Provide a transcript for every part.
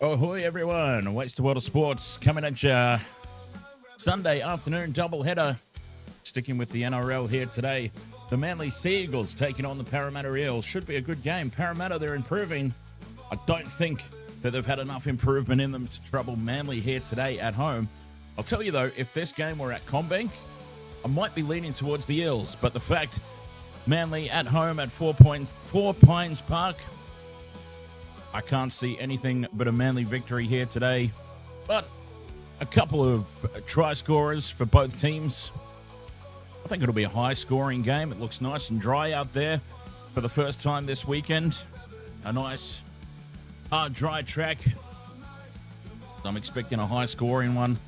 Ahoy, everyone. Waste the World of Sports coming at you Sunday afternoon doubleheader. Sticking with the NRL here today. The Manly Sea Eagles taking on the Parramatta Eels. Should be a good game. Parramatta, they're improving. I don't think that they've had enough improvement in them to trouble Manly here today at home. I'll tell you, though, if this game were at CommBank, I might be leaning towards the Eels. But the fact Manly at home at 4 Pines Park, I can't see anything but a Manly victory here today. But a couple of try scorers for both teams. I think it'll be a high-scoring game. It looks nice and dry out there for the first time this weekend. A nice, hard, dry track. I'm expecting a high-scoring one.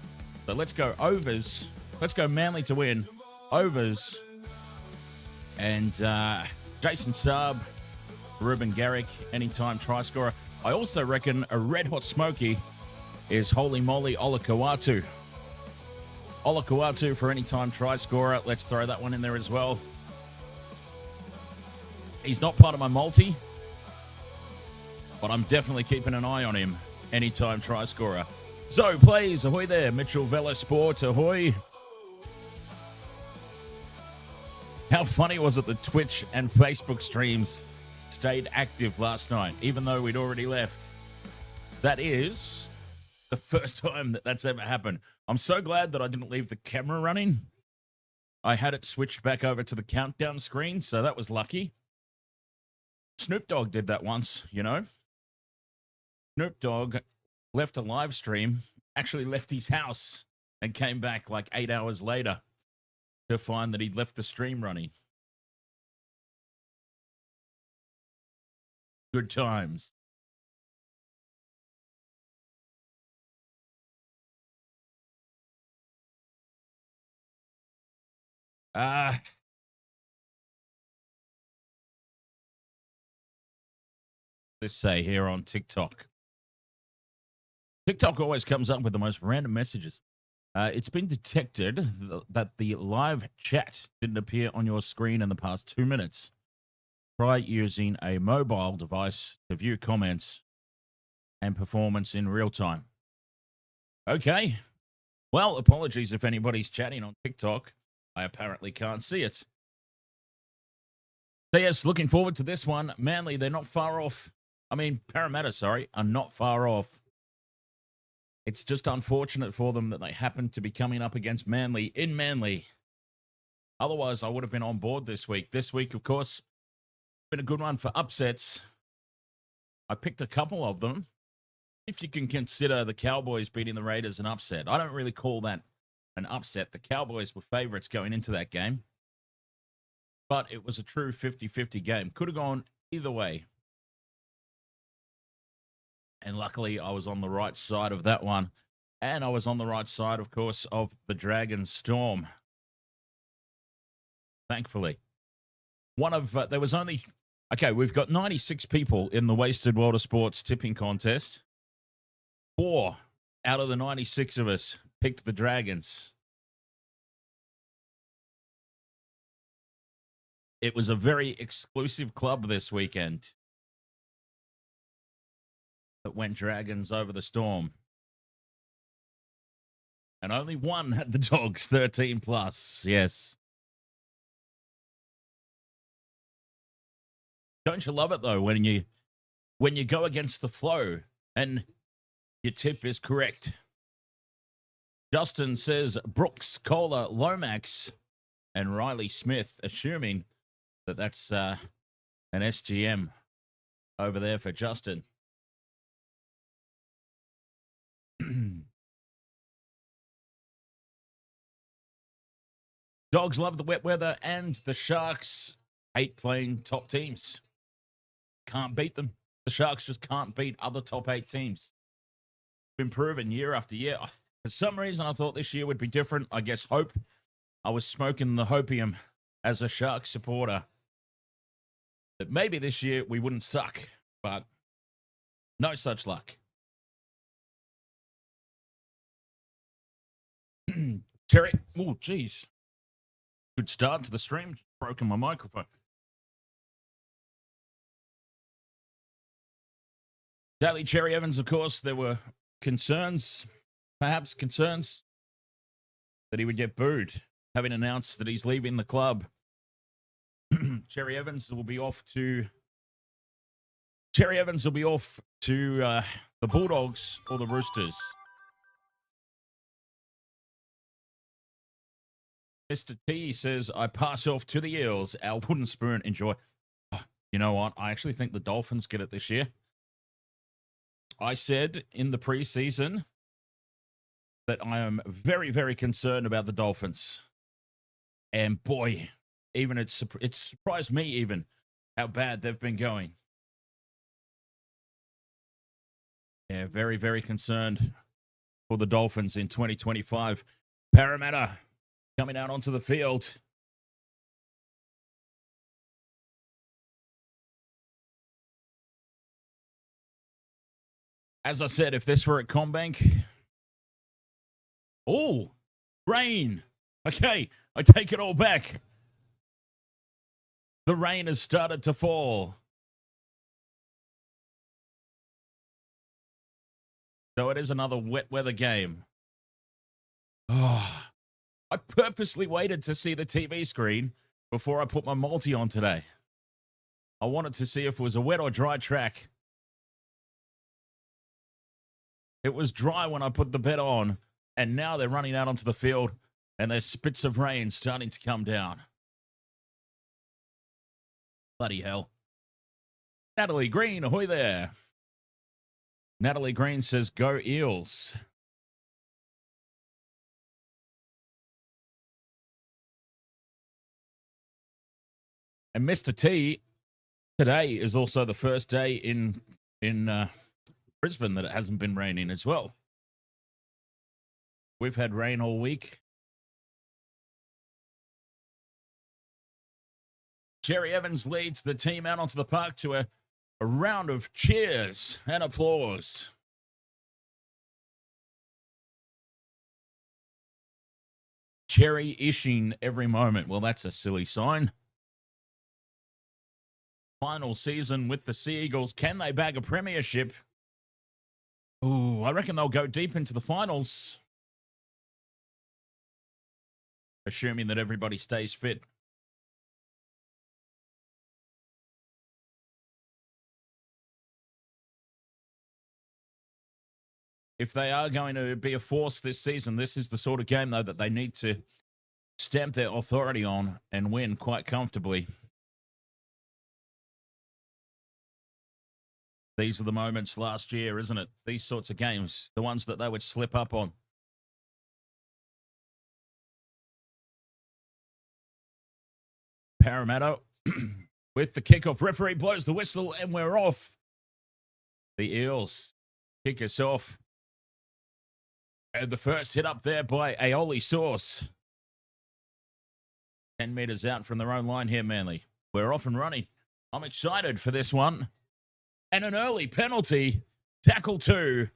So let's go overs. Let's go Manly to win. Overs. And Jason Saab, Ruben Garrick, anytime try scorer. I also reckon a red-hot smoky is Holy Moly Olakau'atu. Olakau'atu for anytime try scorer. Let's throw that one in there as well. He's not part of my multi, but I'm definitely keeping an eye on him. Anytime try scorer. So, please, ahoy there. Mitchell Vela Sport, ahoy. How funny was it that Twitch and Facebook streams stayed active last night, even though we'd already left? That is the first time that that's ever happened. I'm so glad that I didn't leave the camera running. I had it switched back over to the countdown screen, so that was lucky. Snoop Dogg did that once, you know. Snoop Dogg left a live stream, actually left his house, and came back like 8 hours later to find that he'd left the stream running. Good times. Let's say here on TikTok. TikTok always comes up with the most random messages. It's been detected that the live chat didn't appear on your screen in the past 2 minutes. Try using a mobile device to view comments and performance in real time. Okay. Well, apologies if anybody's chatting on TikTok. I apparently can't see it. So, yes, looking forward to this one. Manly, they're not far off. Parramatta, are not far off. It's just unfortunate for them that they happen to be coming up against Manly in Manly. Otherwise, I would have been on board this week. This week, of course, been a good one for upsets. I picked a couple of them. If you can consider the Cowboys beating the Raiders an upset. I don't really call that an upset. The Cowboys were favorites going into that game. But it was a true 50-50 game. Could have gone either way. And luckily, I was on the right side of that one. And I was on the right side, of course, of the Dragon Storm. Thankfully. There was only... Okay, we've got 96 people in the Wasted World of Sports tipping contest. 4 out of the 96 of us picked the Dragons. It was a very exclusive club this weekend that went Dragons over the Storm. And only one had the Dogs, 13 plus. Yes. Don't you love it, though, when you go against the flow and your tip is correct? Justin says Brooks, Kohler, Lomax, and Riley Smith, assuming that that's an SGM over there for Justin. Dogs love the wet weather, and the Sharks hate playing top teams. Can't beat them. The Sharks just can't beat other top 8 teams. Been proven year after year. For some reason, I thought this year would be different. I guess hope. I was smoking the hopium as a Sharks supporter. That maybe this year we wouldn't suck, but no such luck. Terry, oh, geez. Good start to the stream. Just broken my microphone. Daly Cherry-Evans, of course, there were concerns, perhaps concerns, that he would get booed, having announced that he's leaving the club. Cherry-Evans will be off to the Bulldogs or the Roosters. Mr. T says, I pass off to the Eels. Our wooden spoon, enjoy. Oh, you know what? I actually think the Dolphins get it this year. I said in the preseason that I am very, very concerned about the Dolphins. And boy, even it surprised me even how bad they've been going. Yeah, very, very concerned for the Dolphins in 2025. Parramatta coming out onto the field. As I said, if this were at CommBank... Oh, rain. Okay, I take it all back. The rain has started to fall. So it is another wet weather game. Oh, I purposely waited to see the TV screen before I put my multi on today. I wanted to see if it was a wet or dry track. It was dry when I put the bet on, and now they're running out onto the field, and there's spits of rain starting to come down. Bloody hell. Natalie Green, ahoy there. Natalie Green says, go Eels. And Mr. T, today is also the first day in Brisbane that it hasn't been raining as well. We've had rain all week. Cherry-Evans leads the team out onto the park to a round of cheers and applause. Cherry-ishing every moment. Well, that's a silly sign. Final season with the Sea Eagles. Can they bag a premiership? Ooh, I reckon they'll go deep into the finals. Assuming that everybody stays fit. If they are going to be a force this season, this is the sort of game, though, that they need to stamp their authority on and win quite comfortably. These are the moments last year, isn't it? These sorts of games, the ones that they would slip up on. Parramatta with the kickoff. Referee blows the whistle and we're off. The Eels kick us off. And the first hit up there by Aioli Sauce. 10 metres out from their own line here, Manly. We're off and running. I'm excited for this one. And an early penalty. Tackle 2.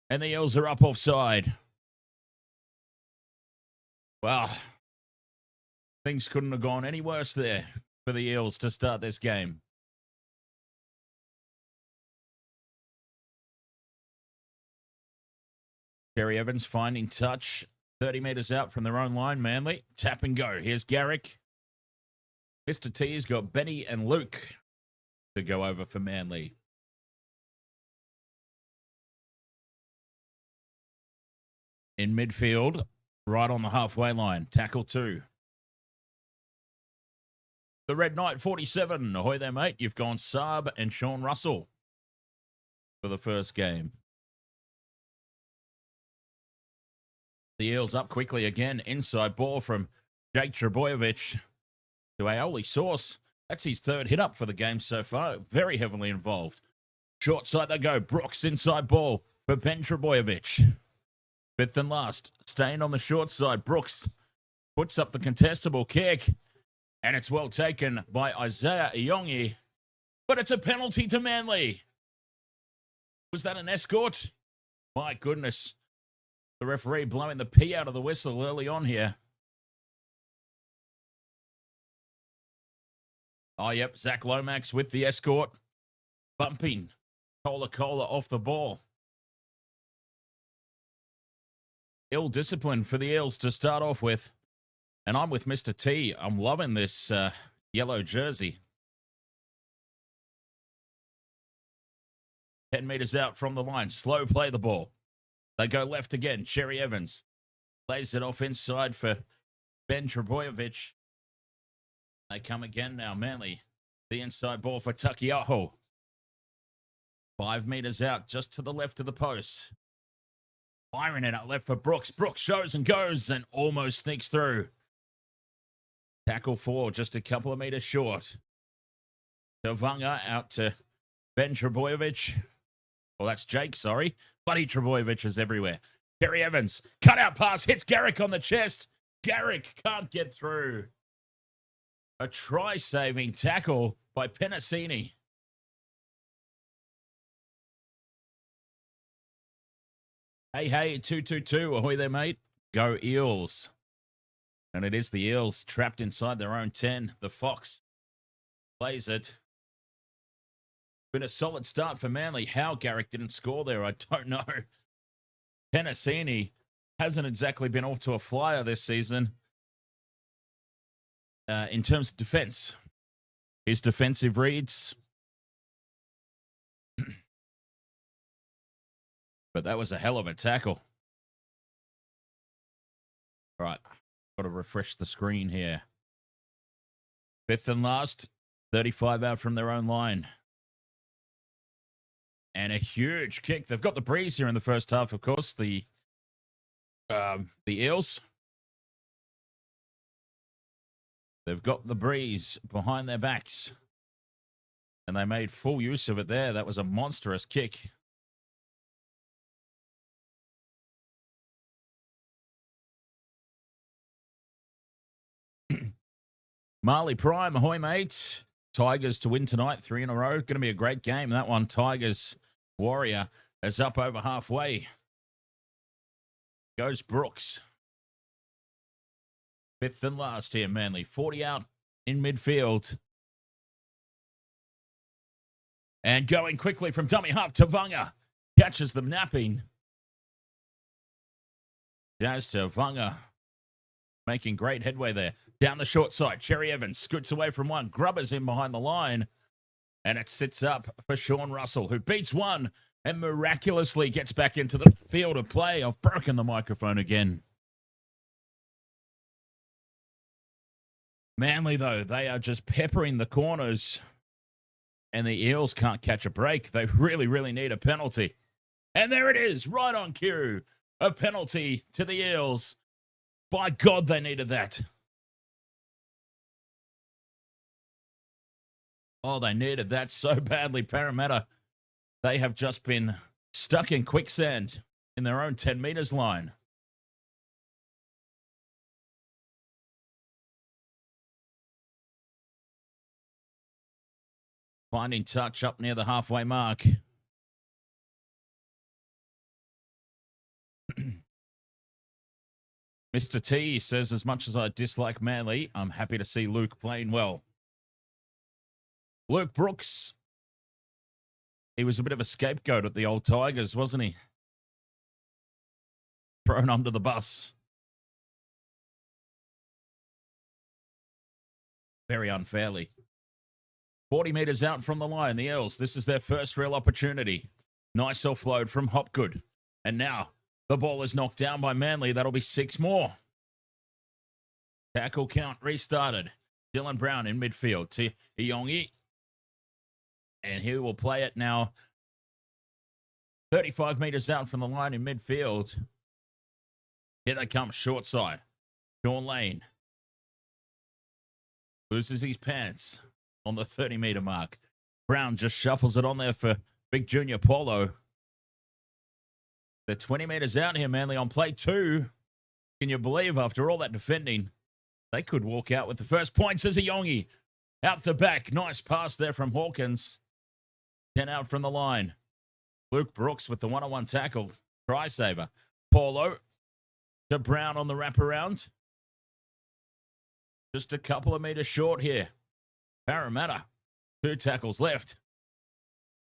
And the Eels are up offside. Wow. Things couldn't have gone any worse there for the Eels to start this game. Cherry-Evans finding touch. 30 metres out from their own line, Manly. Tap and go. Here's Garrick. Mr. T's got Benny and Luke to go over for Manly. In midfield, right on the halfway line. Tackle 2. The Red Knight 47. Ahoy there, mate. You've gone Saab and Sean Russell for the first game. The Eels up quickly again. Inside ball from Jake Trbojevic to Aioli Sauce. That's his third hit up for the game so far. Very heavily involved. Short side they go. Brooks inside ball for Ben Trbojevic. Fifth and last. Staying on the short side. Brooks puts up the contestable kick. And it's well taken by Isaiah Iongi. But it's a penalty to Manly. Was that an escort? My goodness. The referee blowing the pee out of the whistle early on here. Oh, yep. Zach Lomax with the escort. Bumping Cola off the ball. Ill discipline for the Eels to start off with. And I'm with Mr. T. I'm loving this yellow jersey. 10 meters out from the line. Slow play the ball. They go left again. Cherry-Evans plays it off inside for Dan Trbojevic. They come again now. Manly. The inside ball for Takiaho. 5 meters out, just to the left of the post. Firing it out left for Brooks. Brooks shows and goes and almost sneaks through. Tackle 4, just a couple of meters short. Tavanga out to Ben Trbojevic. Well, that's Jake, sorry. Bloody Trbojevic is everywhere. Cherry-Evans, cut out pass, hits Garrick on the chest. Garrick can't get through. A try-saving tackle by Penasini. Hey, 2-2-2. Ahoy there, mate. Go Eels. And it is the Eels trapped inside their own 10. The Fox plays it. Been a solid start for Manly. How Garrick didn't score there, I don't know. Penasini hasn't exactly been off to a flyer this season in terms of defense. His defensive reads. But that was a hell of a tackle. All right. Got to refresh the screen here. 5th and last. 35 out from their own line. And a huge kick. They've got the breeze here in the first half, of course. The Eels. They've got the breeze behind their backs. And they made full use of it there. That was a monstrous kick. Marley Prime, ahoy, mate. Tigers to win tonight, 3 in a row. Going to be a great game. That one, Tigers Warrior, is up over halfway. Goes Brooks. 5th and last here, Manly. 40 out in midfield. And going quickly from dummy half, Tavanga catches them napping. Jazz Tavanga making great headway there. Down the short side, Cherry-Evans scoots away from one. Grubbers in behind the line. And it sits up for Sean Russell, who beats one and miraculously gets back into the field of play. I've broken the microphone again. Manly, though, they are just peppering the corners. And the Eels can't catch a break. They really, really need a penalty. And there it is, right on cue. A penalty to the Eels. By God, they needed that. Oh, they needed that so badly. Parramatta, they have just been stuck in quicksand in their own 10 meters line. Finding touch up near the halfway mark. Mr. T says, as much as I dislike Manly, I'm happy to see Luke playing well. Luke Brooks, he was a bit of a scapegoat at the old Tigers, wasn't he? Thrown under the bus. Very unfairly. 40 meters out from the line, the Eels. This is their first real opportunity. Nice offload from Hopgood. And now the ball is knocked down by Manly. That'll be 6 more. Tackle count restarted. Dylan Brown in midfield to Iongi. And he will play it now 35 meters out from the line in midfield. Here they come, short side. Sean Lane loses his pants on the 30-meter mark. Brown just shuffles it on there for Big Junior Paulo. They're 20 meters out here, Manly, on play 2. Can you believe after all that defending, they could walk out with the first points as Iongi. Out the back. Nice pass there from Hawkins. 10 out from the line. Luke Brooks with the one-on-one tackle. Try saver. Paulo to Brown on the wraparound. Just a couple of meters short here. Parramatta. 2 tackles left.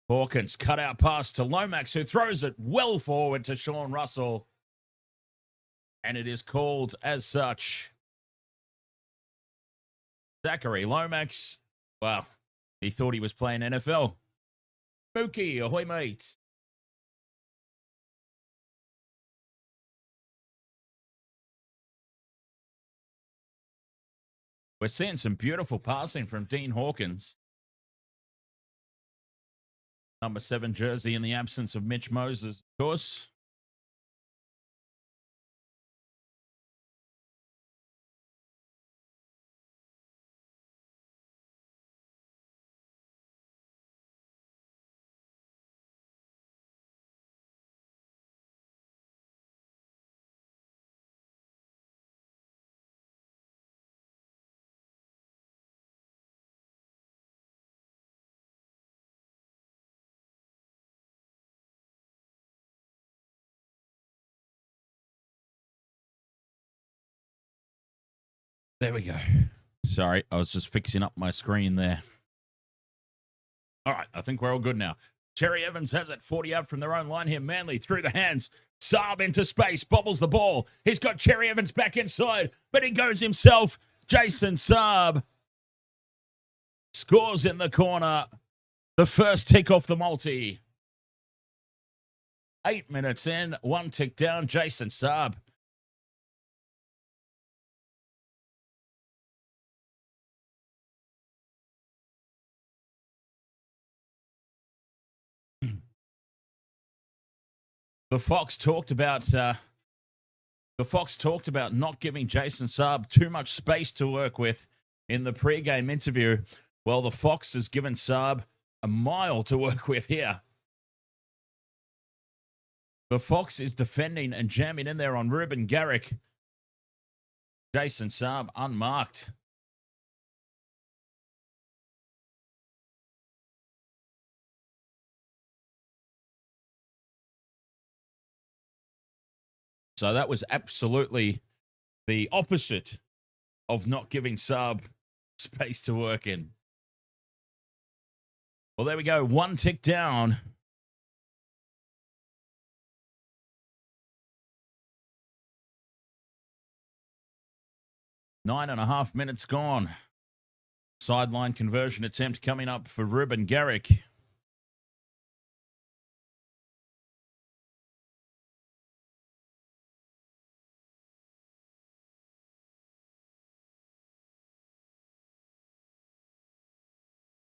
Hawkins cut out pass to Lomax, who throws it well forward to Sean Russell. And it is called as such. Zachary Lomax, well, he thought he was playing NFL. Mookie, ahoy, mate. We're seeing some beautiful passing from Dean Hawkins. Number 7 jersey in the absence of Mitch Moses, of course. There we go. Sorry, I was just fixing up my screen there. All right, I think we're all good now. Cherry-Evans has it 40 out from their own line here. Manly through the hands. Saab into space, bobbles the ball. He's got Cherry-Evans back inside, but he goes himself. Jason Saab scores in the corner. The first tick off the multi. 8 minutes in, 1 tick down. Jason Saab. The Fox talked about not giving Jason Saab too much space to work with in the pre-game interview. Well, the Fox has given Saab a mile to work with here. The Fox is defending and jamming in there on Ruben Garrick. Jason Saab unmarked. So that was absolutely the opposite of not giving Saab space to work in. Well, there we go. 1 tick down. Nine and a half minutes gone. Sideline conversion attempt coming up for Ruben Garrick.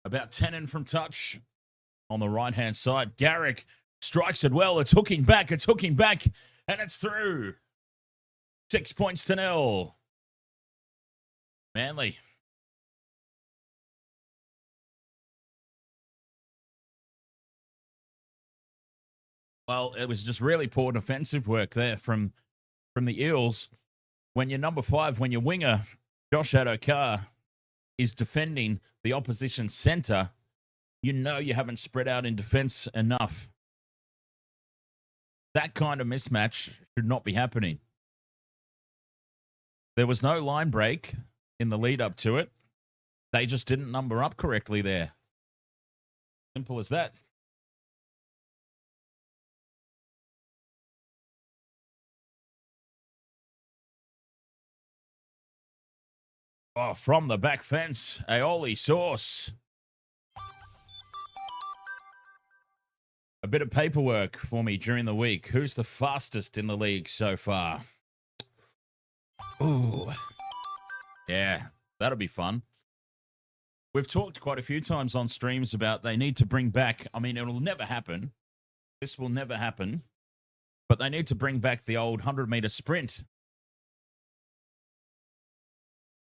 About 10 in from touch on the right-hand side. Garrick strikes it well. It's hooking back, and it's through. 6 points to 0. Manly. Well, it was just really poor defensive work there from the Eels. When you're number 5, when your winger, Josh Adokar, is defending the opposition center, you know you haven't spread out in defense enough. That kind of mismatch should not be happening. There was no line break in the lead up to it. They just didn't number up correctly there. Simple as that. Oh, from the back fence, aioli sauce. A bit of paperwork for me during the week. Who's the fastest in the league so far? Ooh. Yeah, that'll be fun. We've talked quite a few times on streams about they need to bring back, I mean, it'll never happen. This will never happen. But they need to bring back the old 100-meter sprint.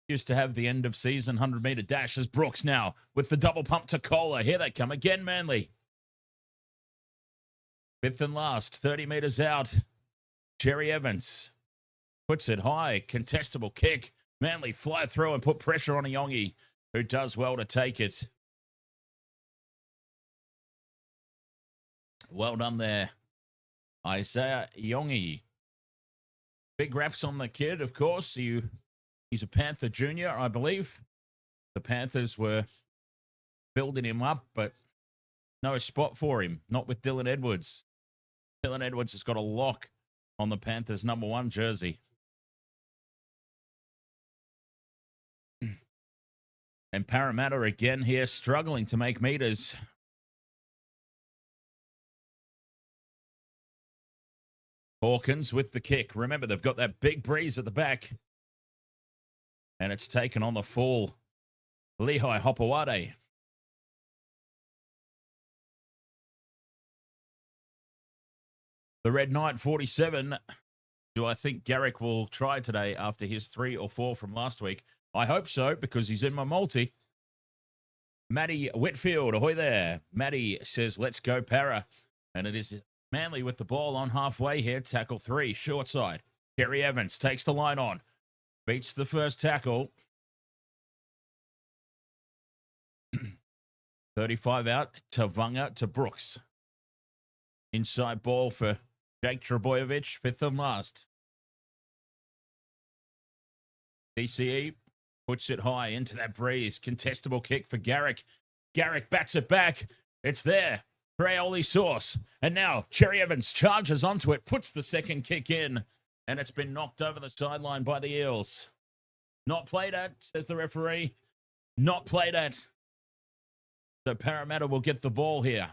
Used to have the end of season 100-meter dash as Brooks now with the double pump to Kohler. Here they come again, Manly. 5th and last, 30 meters out. Cherry-Evans puts it high, contestable kick. Manly fly through and put pressure on Iongi, who does well to take it. Well done there, Isaiah Iongi. Big raps on the kid, of course. He's a Panther junior, I believe. The Panthers were building him up, but No spot for him. Not with Dylan Edwards. Dylan Edwards has got a lock on the Panthers' #1 jersey. And Parramatta again here, struggling to make meters. Hawkins with the kick. Remember, they've got that big breeze at the back. And it's taken on the full. Lehi Hopoate. The Red Knight 47. Do I think Garrick will try today after his 3 or 4 from last week? I hope so, because he's in my multi. Matty Whitfield, ahoy there. Matty says, let's go Para. And it is Manly with the ball on halfway here. Tackle 3, short side. Cherry-Evans takes the line on. Beats the first tackle. 35 out. Tavunga to Brooks. Inside ball for Jake Trbojevic, 5th and last. DCE puts it high into that breeze. Contestable kick for Garrick. Garrick bats it back. It's there. Aioli sauce. And now Cherry-Evans charges onto it, puts the second kick in, and it's been knocked over the sideline by the Eels. Not played at, says the referee. Not played at. So Parramatta will get the ball here.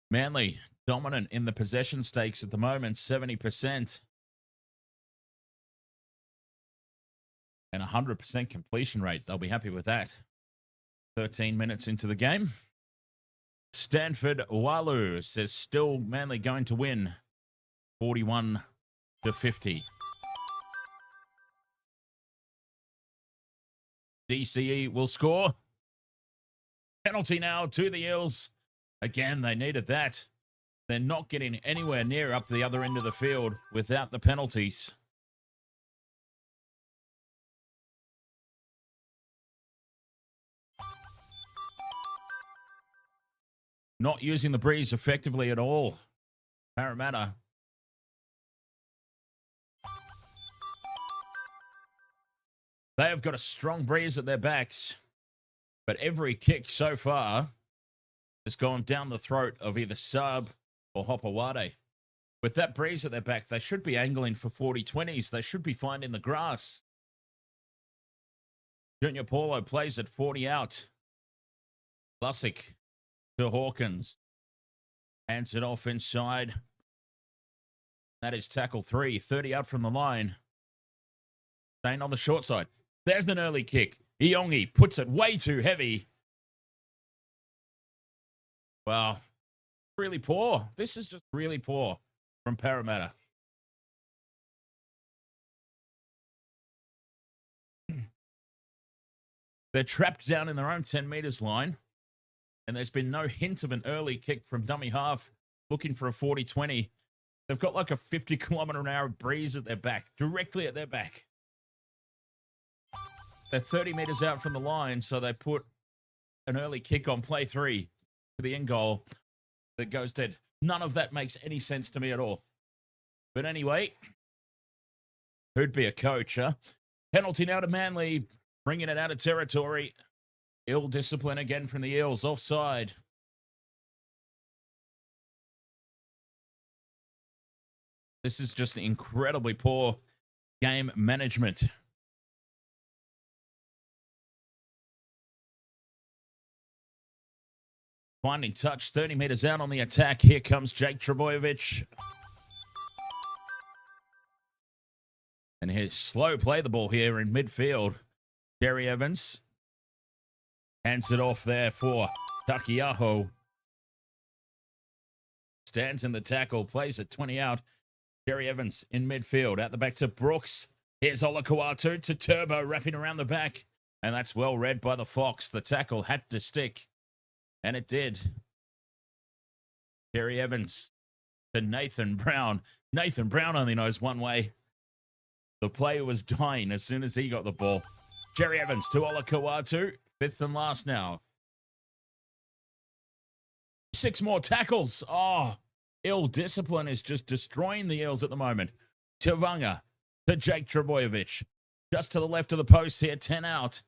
Manly dominant in the possession stakes at the moment, 70%. And 100% completion rate. They'll be happy with that. 13 minutes into the game. Stanford Walu says still Manly going to win 41-50. DCE will score. Penalty now to the Eels. Again, they needed that. They're not getting anywhere near up the other end of the field without the penalties. Not using the breeze effectively at all. Parramatta. They have got a strong breeze at their backs, but every kick so far has gone down the throat of either Sub or Hopoate. With that breeze at their back, they should be angling for 40-20s. They should be finding the grass. Junior Paulo plays at 40 out. Lusick to Hawkins. Hands it off inside. That is tackle 3. 30 out from the line. Staying on the short side. There's an early kick. Iongi puts it way too heavy. Wow. Really poor. This is just really poor from Parramatta. They're trapped down in their own 10 meters line. And there's been no hint of an early kick from dummy half looking for a 40-20. They've got like a 50-kilometer-an-hour breeze at their back, directly at their back. They're 30 meters out from the line, so they put an early kick on play 3 to the end goal that goes dead. None of that makes any sense to me at all. But anyway, who'd be a coach, huh? Penalty now to Manly, bringing it out of territory. Ill discipline again from the Eels, offside. This is just incredibly poor game management. Finding touch, 30 meters out on the attack. Here comes Jake Trbojevic. And here's slow play the ball here in midfield. Cherry-Evans hands it off there for Takiaho. Stands in the tackle, plays at 20 out. Cherry-Evans in midfield. Out the back to Brooks. Here's Olakau'atu to Turbo, wrapping around the back. And that's well read by the Fox. The tackle had to stick. And it did. Cherry-Evans to Nathan Brown. Nathan Brown only knows one way. The player was dying as soon as he got the ball. Cherry-Evans to Olakau'atu. 5th and last now. 6 more tackles. Oh, ill discipline is just destroying the Eels at the moment. Tavunga to Jake Trbojevic. Just to the left of the post here, 10 out.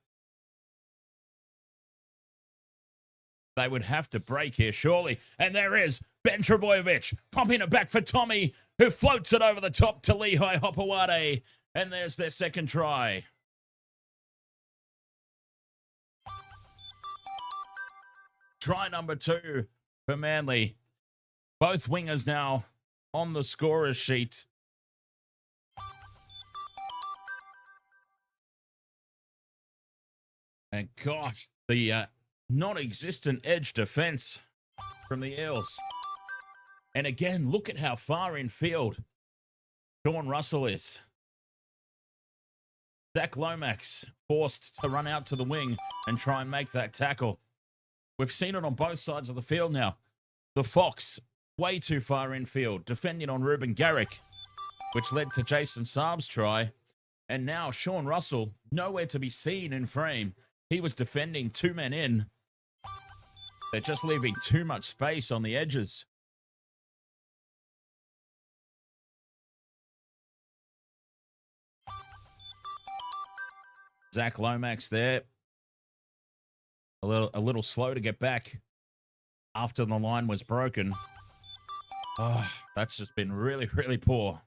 They would have to break here, surely. And there is Ben Trbojevic popping it back for Tommy, who floats it over the top to Lehi Hopoate. And there's their second try. Try number 2 for Manly. Both wingers now on the scorer's sheet. And gosh, the non-existent edge defense from the Eels. And again, look at how far in field Sean Russell is. Zach Lomax forced to run out to the wing and try and make that tackle. We've seen it on both sides of the field now. The Fox, way too far in field, defending on Ruben Garrick, which led to Jason Saab's try. And now Sean Russell, nowhere to be seen in frame. He was defending 2 men in. They're just leaving too much space on the edges. Zach Lomax there. A little slow to get back after the line was broken. Oh, that's just been really, really poor.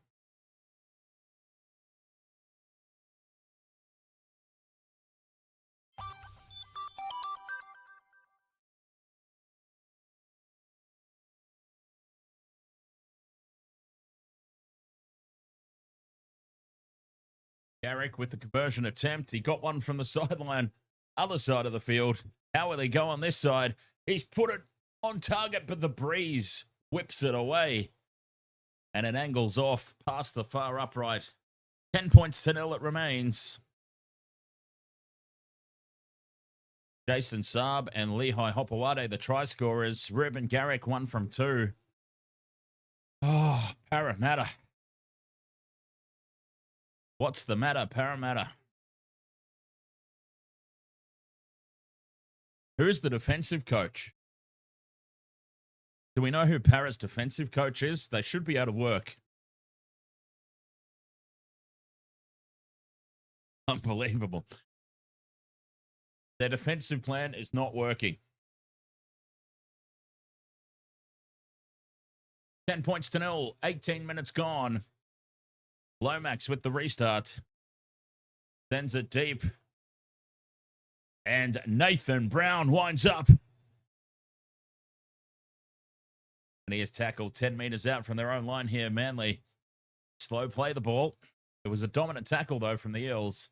Garrick with the conversion attempt. He got one from the sideline, other side of the field. How will they go on this side? He's put it on target, but the breeze whips it away. And it angles off past the far upright. 10 points to 0 it remains. Jason Saab and Lehi Hopoate, the try scorers. Ruben Garrick, 1 from 2. Oh, Parramatta. What's the matter, Parramatta? Who's the defensive coach? Do we know who Parra's defensive coach is? They should be out of work. Unbelievable. Their defensive plan is not working. 10 points to 0. 18 minutes gone. Lomax with the restart. Sends it deep. And Nathan Brown winds up. And he is tackled 10 meters out from their own line here. Manly slow play the ball. It was a dominant tackle, though, from the Eels.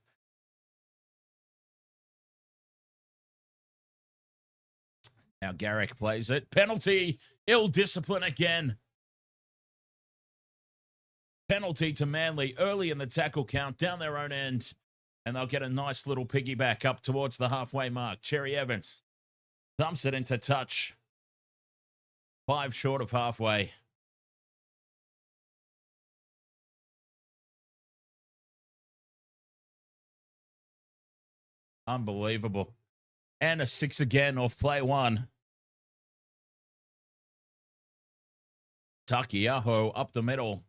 Now Garrick plays it. Penalty. Ill discipline again. Penalty to Manly early in the tackle count, down their own end. And they'll get a nice little piggyback up towards the halfway mark. Cherry-Evans dumps it into touch. 5 short of halfway. Unbelievable. And a 6 again off play 1. Takiaho up the middle.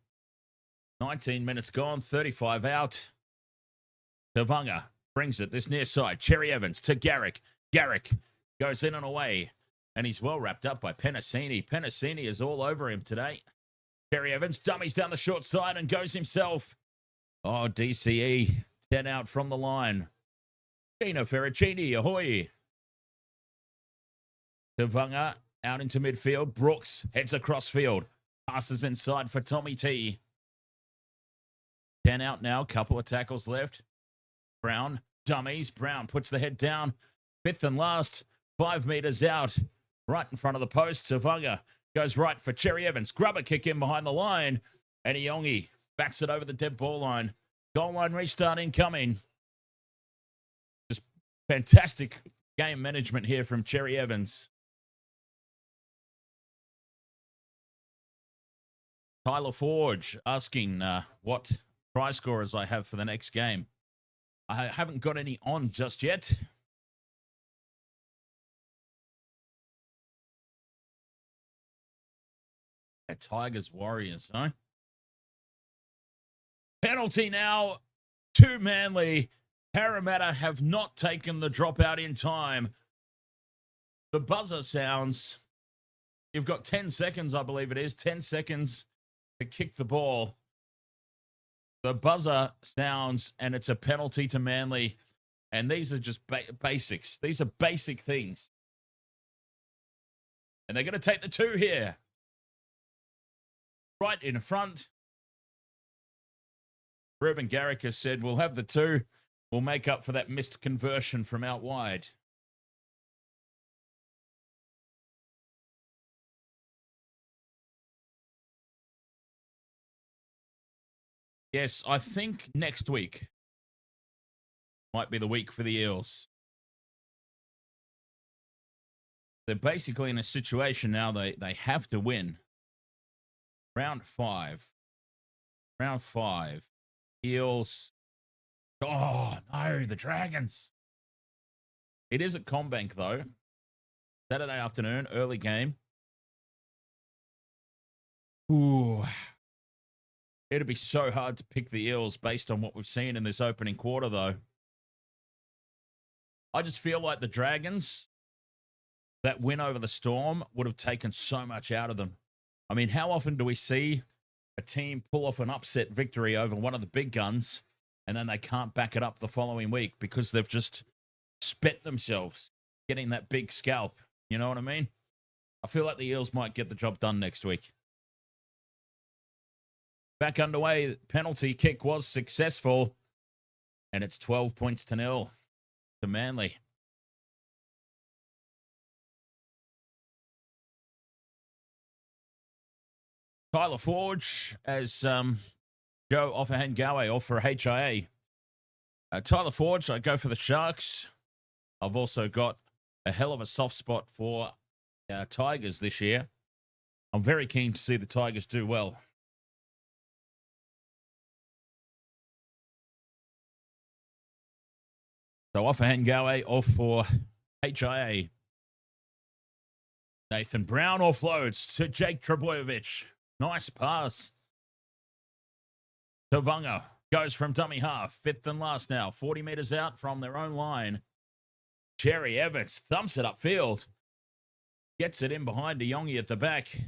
19 minutes gone, 35 out. Tavanga brings it this near side. Cherry-Evans to Garrick. Garrick goes in and away. And he's well wrapped up by Penasini. Penasini is all over him today. Cherry-Evans dummies down the short side and goes himself. Oh, DCE. 10 out from the line. Gina Ferricini, ahoy. Tavanga out into midfield. Brooks heads across field. Passes inside for Tommy T. 10 out now. Couple of tackles left. Brown dummies. Brown puts the head down. 5th and last. 5 meters out. Right in front of the post. Tavanga goes right for Cherry-Evans. Grubber kick in behind the line. And Iongi backs it over the dead ball line. Goal line restart incoming. Just fantastic game management here from Cherry-Evans. Tyler Forge asking what try scorers I have for the next game. I haven't got any on just yet. Tigers Warriors, huh? Penalty now to Manly. Parramatta have not taken the dropout in time. The buzzer sounds. You've got 10 seconds, I believe it is. 10 seconds to kick the ball. The buzzer sounds, and it's a penalty to Manly. And these are just basics. These are basic things. And they're going to take the 2 here. Right in front. Reuben Garrick has said, we'll have the 2. We'll make up for that missed conversion from out wide. Yes, I think next week might be the week for the Eels. They're basically in a situation now they have to win. Round 5. Round 5. Eels. Oh, no, the Dragons. It is at Combank, though. Saturday afternoon, early game. Ooh. It'd be so hard to pick the Eels based on what we've seen in this opening quarter, though. I just feel like the Dragons, that win over the Storm, would have taken so much out of them. I mean, how often do we see a team pull off an upset victory over one of the big guns and then they can't back it up the following week because they've just spent themselves getting that big scalp? You know what I mean? I feel like the Eels might get the job done next week. Back underway, penalty kick was successful, and it's 12 points to 0 to Manly. Tyler Forge as Joe Offahengawe off for HIA. Tyler Forge, I go for the Sharks. I've also got a hell of a soft spot for Tigers this year. I'm very keen to see the Tigers do well. So Offahengawe off for HIA. Nathan Brown offloads to Jake Trbojevic. Nice pass. Tavanga goes from dummy half. 5th and last now. 40 meters out from their own line. Cherry-Evans thumps it upfield. Gets it in behind DeYongi at the back.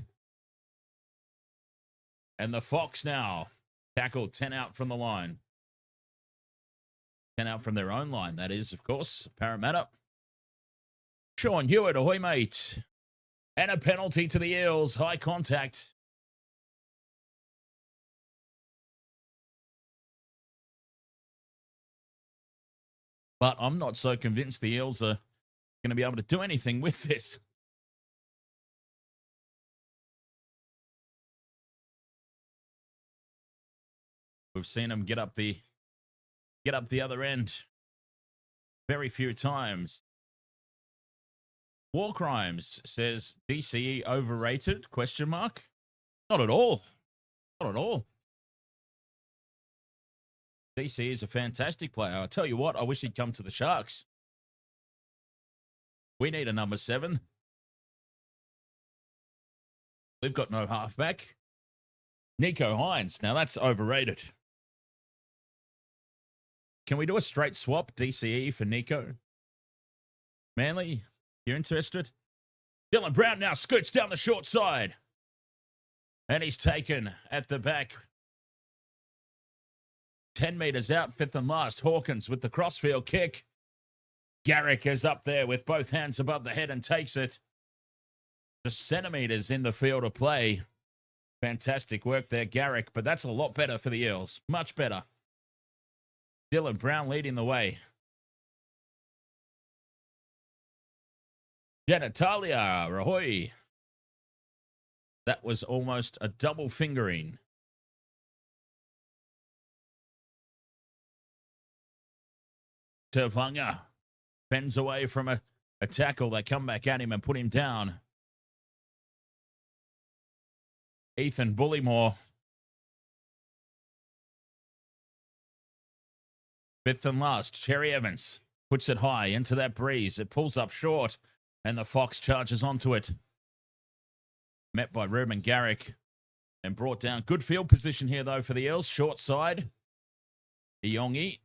And the Fox now tackled 10 out from the line. 10 out from their own line, that is, of course. Parramatta. Sean Hewitt, ahoy, mate. And a penalty to the Eels. High contact. But I'm not so convinced the Eels are going to be able to do anything with this. We've seen them get up the other end very few times. War Crimes says DCE overrated? Question mark. Not at all. Not at all. DCE is a fantastic player. I'll tell you what, I wish he'd come to the Sharks. We need a number 7. We've got no halfback. Nico Hines. Now that's overrated. Can we do a straight swap, DCE for Nico? Manly, you interested? Dylan Brown now scoots down the short side. And he's taken at the back. 10 meters out, 5th and last. Hawkins with the crossfield kick. Garrick is up there with both hands above the head and takes it. Just centimeters in the field of play. Fantastic work there, Garrick. But that's a lot better for the Eels. Much better. Dylan Brown leading the way. Genitalia, Rahoy. That was almost a double fingering. Tavanga bends away from a tackle. They come back at him and put him down. Ethan Bullymore. 5th and last. Cherry-Evans puts it high into that breeze. It pulls up short, and the Fox charges onto it. Met by Reuben Garrick and brought down. Good field position here, though, for the Eels. Short side. DeYongi.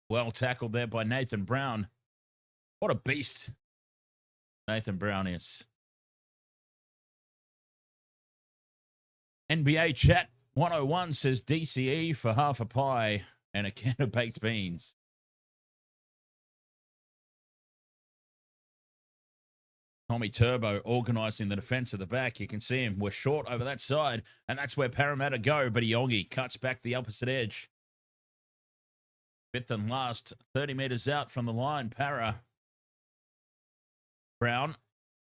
Well tackled there by Nathan Brown. What a beast. Nathan Brown is. NBA Chat 101 says DCE for half a pie and a can of baked beans. Tommy Turbo organising the defence of the back. You can see him. We're short over that side, and that's where Parramatta go. But Iongi cuts back the opposite edge. Fifth and last, 30 metres out from the line. Para. Brown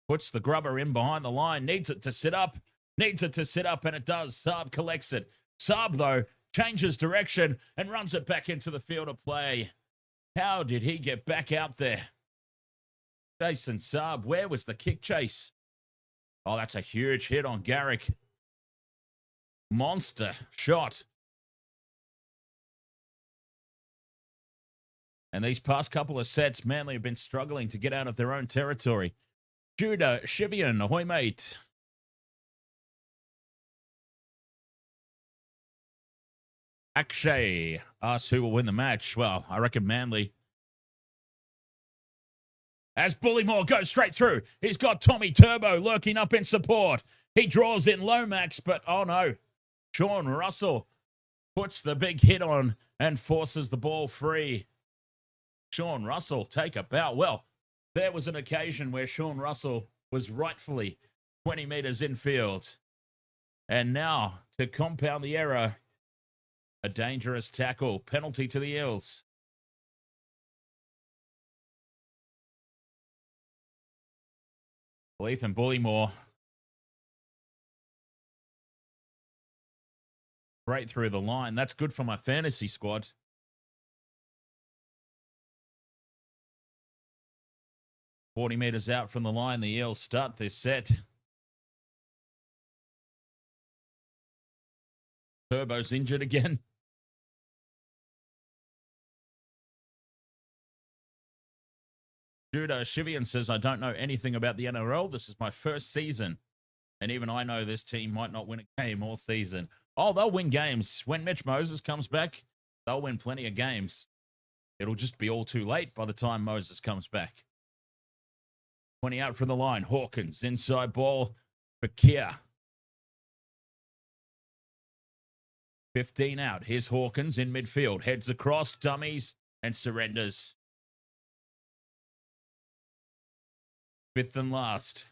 puts the grubber in behind the line. Needs it to sit up. Needs it to sit up, and it does. Saab collects it. Saab, though, changes direction and runs it back into the field of play. How did he get back out there? Jason Saab, where was the kick chase? Oh, that's a huge hit on Garrick. Monster shot. And these past couple of sets, Manly have been struggling to get out of their own territory. Judah Shivian, ahoy mate. Akshay asks who will win the match. Well, I reckon Manly. As Bullymore goes straight through, he's got Tommy Turbo lurking up in support. He draws in Lomax, but oh no. Sean Russell puts the big hit on and forces the ball free. Sean Russell take a bow. Well, there was an occasion where Sean Russell was rightfully 20 metres infield. And now, to compound the error, a dangerous tackle. Penalty to the Eels. Ethan Bullymore. Right through the line. That's good for my fantasy squad. $40 metres out from the line. The Eels start this set. Turbo's injured again. Judah Shivian says, I don't know anything about the NRL. This is my first season. And even I know this team might not win a game all season. Oh, they'll win games. When Mitch Moses comes back, they'll win plenty of games. It'll just be all too late by the time Moses comes back. 20 out from the line. Hawkins, inside ball for Kier. 15 out. Here's Hawkins in midfield. Heads across, dummies, and surrenders. Fifth and last.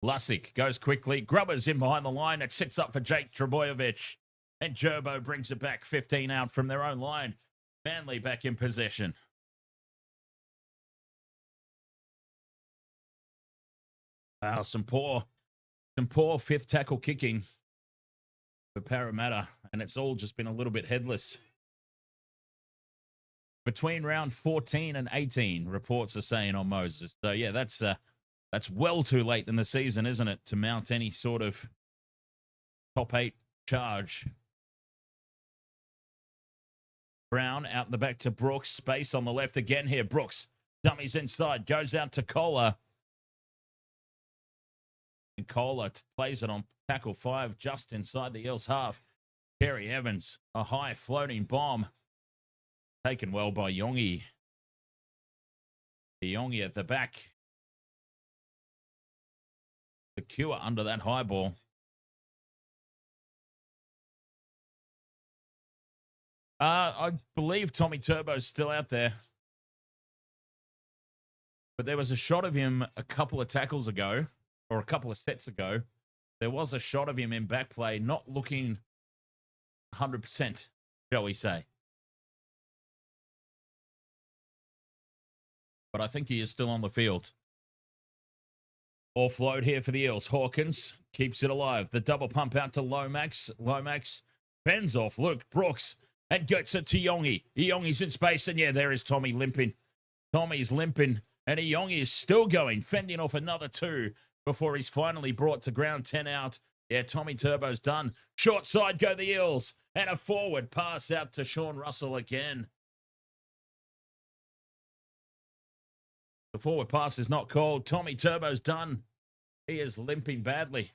Lussick goes quickly. Grubber's in behind the line. It sits up for Jake Trbojevic. And Gerbo brings it back 15 out from their own line. Manly back in possession. Wow, some poor fifth tackle kicking for Parramatta. And it's all just been a little bit headless. Between round 14 and 18, reports are saying on Moses. So, yeah, that's well too late in the season, isn't it, to mount any sort of top 8 charge. Brown out in the back to Brooks. Space on the left again here. Brooks dummies inside. Goes out to Kohler. And Kohler plays it on tackle 5 just inside the Eels half. Cherry-Evans, a high floating bomb. Taken well by Yongi. Yongi at the back. Secure under that high ball. I believe Tommy Turbo's still out there. But there was a shot of him a couple of tackles ago, or a couple of sets ago. There was a shot of him in back play, not looking 100%, shall we say. But I think he is still on the field. Offload here for the Eels. Hawkins keeps it alive. The double pump out to Lomax. Lomax bends off Luke Brooks and gets it to Yongi. Yongi's in space, and yeah, there is Tommy limping. Tommy's limping, and Yongi is still going, fending off another 2 before he's finally brought to ground. 10 out. Yeah, Tommy Turbo's done. Short side go the Eels, and a forward pass out to Sean Russell again. The forward pass is not called. Tommy Turbo's done. He is limping badly.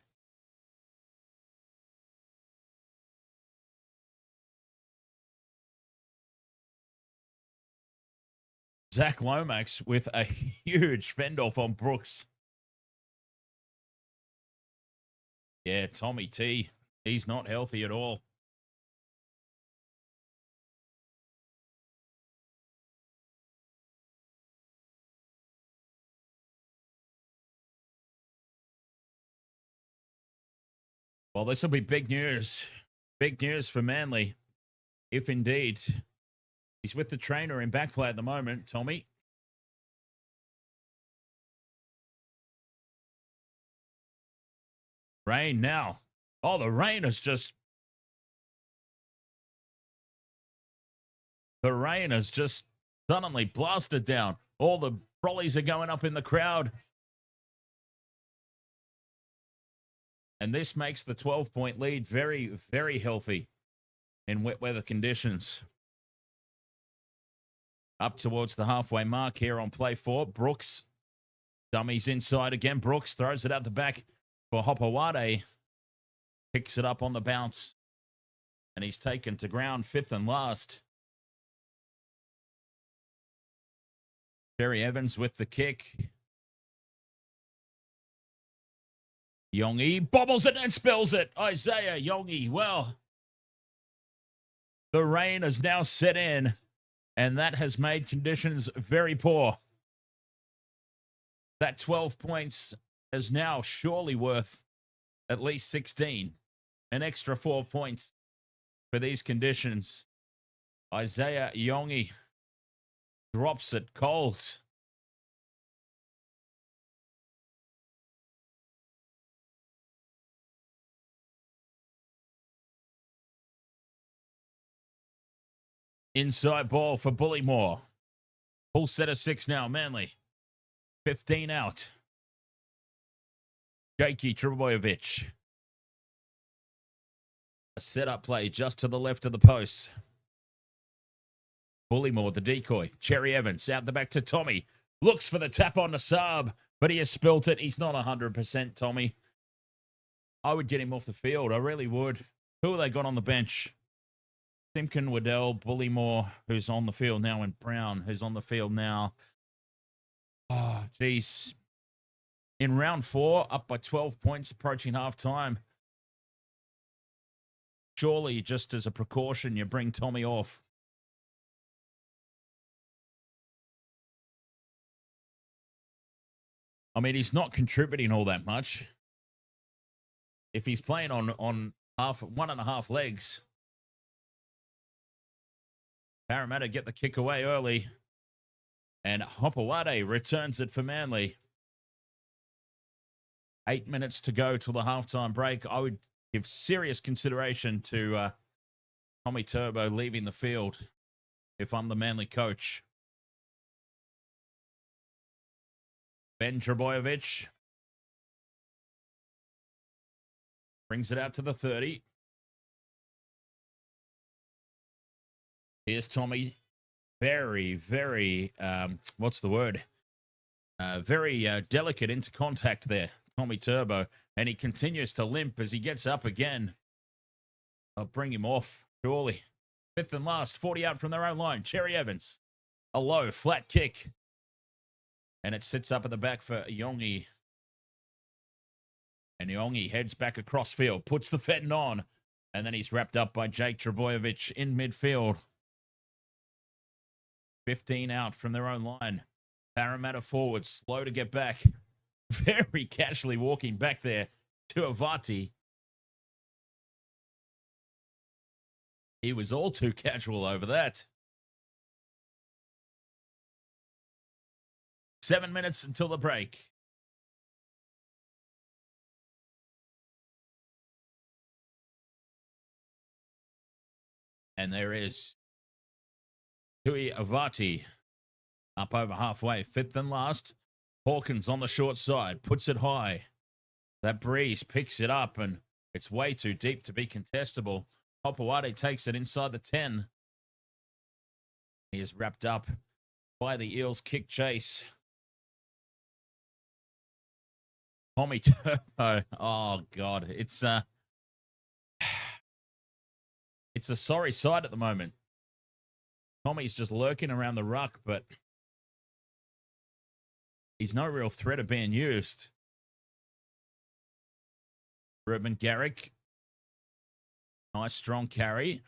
Zach Lomax with a huge fend off on Brooks. Yeah, Tommy T. He's not healthy at all. Well, this will be big news. Big news for Manly, if indeed he's with the trainer in back play at the moment, Tommy. Rain now. Oh, the rain has just... The rain has just suddenly blasted down. All the trolleys are going up in the crowd. And this makes the 12-point lead very, very healthy in wet weather conditions. Up towards the halfway mark here on play 4. Brooks dummies inside again. Brooks throws it out the back for Hopoate. Picks it up on the bounce. And he's taken to ground 5th and last. Cherry-Evans with the kick. Yongi bobbles it and spills it. Isaiah Yongi. Well, the rain has now set in, and that has made conditions very poor. That 12 points is now surely worth at least 16. An extra 4 points for these conditions. Isaiah Yongi drops it cold. Inside ball for Bullymore. Full set of 6 now, Manly. 15 out. Lehi Trbojevic. A set-up play just to the left of the post. Bullymore, the decoy. Cherry-Evans out the back to Tommy. Looks for the tap on the sub, but he has spilt it. He's not 100%, Tommy. I would get him off the field. I really would. Who have they got on the bench? Simpkin, Waddell, Bullymore, who's on the field now, and Brown, who's on the field now. Oh, geez. In round 4, up by 12 points, approaching half-time. Surely, just as a precaution, you bring Tommy off. I mean, he's not contributing all that much. If he's playing on 1.5 legs, Parramatta get the kick away early. And Hopoate returns it for Manly. 8 minutes to go till the halftime break. I would give serious consideration to Tommy Turbo leaving the field if I'm the Manly coach. Ben Trbojevic brings it out to the 30. Here's Tommy. Very, very, what's the word? Very delicate into contact there, Tommy Turbo. And he continues to limp as he gets up again. I'll bring him off, surely. 5th and last, 40 out from their own line. Cherry-Evans. A low, flat kick. And it sits up at the back for Yongi. And Yongi heads back across field, puts the fetting on. And then he's wrapped up by Lehi Trbojevic in midfield. 15 out from their own line. Parramatta forward, slow to get back. Very casually walking back there to Avati. He was all too casual over that. 7 minutes until the break. And there is Lehi Hopoate up over halfway. 5th and last. Hawkins on the short side. Puts it high. That breeze picks it up, and it's way too deep to be contestable. Hopoate takes it inside the 10. He is wrapped up by the Eels kick chase. Tommy Turbo. Oh, God. It's a sorry sight at the moment. Tommy's just lurking around the ruck, but he's no real threat of being used. Ruben Garrick. Nice strong carry.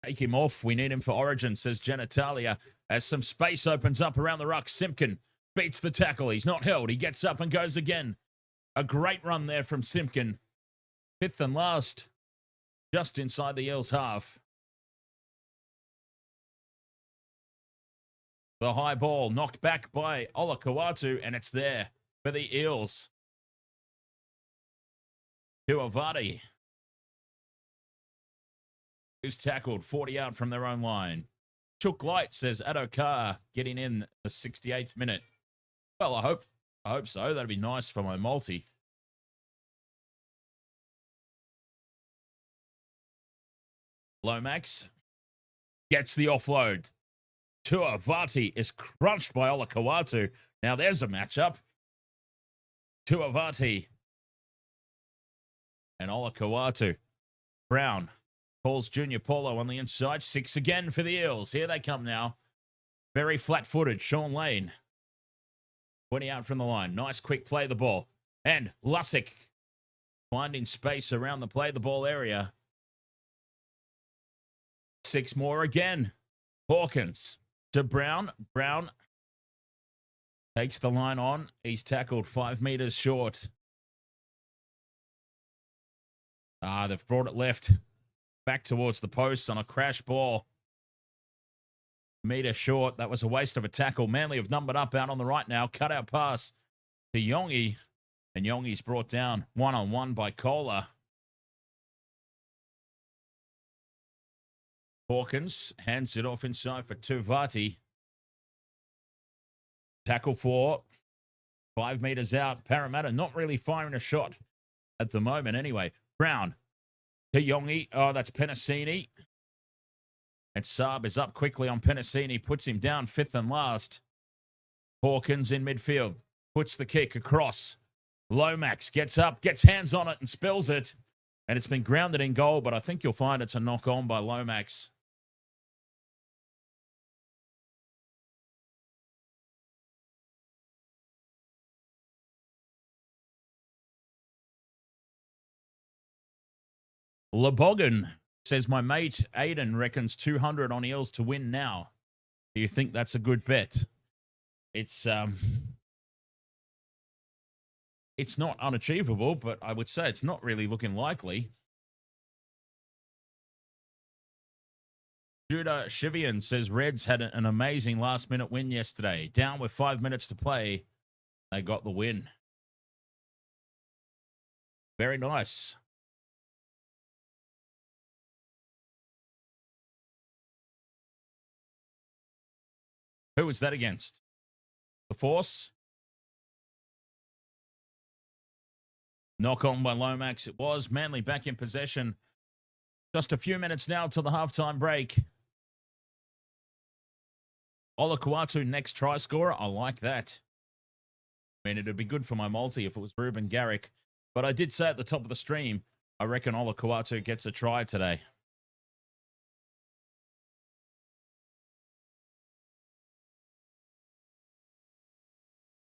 Take him off. We need him for Origin, says Genitalia. As some space opens up around the ruck, Simpkin beats the tackle. He's not held. He gets up and goes again. A great run there from Simpkin. Fifth and last. Just inside the Eels half. The high ball knocked back by Olakau'atu, and it's there for the Eels. Tuavati, who's tackled 40 out from their own line. Chook Light, says Adokar, getting in the 68th minute. Well, I hope so. That'd be nice for my multi. Lomax gets the offload. Tuavati is crunched by Olakau'atu. Now there's a matchup. Tuavati and Olakau'atu. Brown calls Junior Paulo on the inside. 6 again for the Eels. Here they come now. Very flat-footed. Sean Lane. 20 out from the line. Nice quick play the ball. And Lussick finding space around the play the ball area. 6 more again. Hawkins to Brown. Brown takes the line on. He's tackled 5 meters short. They've brought it left. Back towards the post on a crash ball. Meter short. That was a waste of a tackle. Manly have numbered up out on the right now. Cut out pass to Yongi. And Yongi's brought down one-on-one by Kohler. Hawkins hands it off inside for Tuvati. Tackle 4. 5 meters out. Parramatta not really firing a shot at the moment anyway. Brown to Yongi. Oh, that's Penasini. And Saab is up quickly on Penasini. Puts him down 5th and last. Hawkins in midfield. Puts the kick across. Lomax gets up, gets hands on it and spills it. And it's been grounded in goal, but I think you'll find it's a knock on by Lomax. LeBoggan says, my mate Aiden reckons 200 on Eels to win now. Do you think that's a good bet? It's not unachievable, but I would say it's not really looking likely. Judah Shivian says, Reds had an amazing last-minute win yesterday. Down with 5 minutes to play, they got the win. Very nice. Who was that against? The Force? Knock on by Lomax. It was. Manly back in possession. Just a few minutes now till the halftime break. Olakau'atu next try scorer. I like that. I mean, it'd be good for my multi if it was Ruben Garrick. But I did say at the top of the stream, I reckon Olakau'atu gets a try today.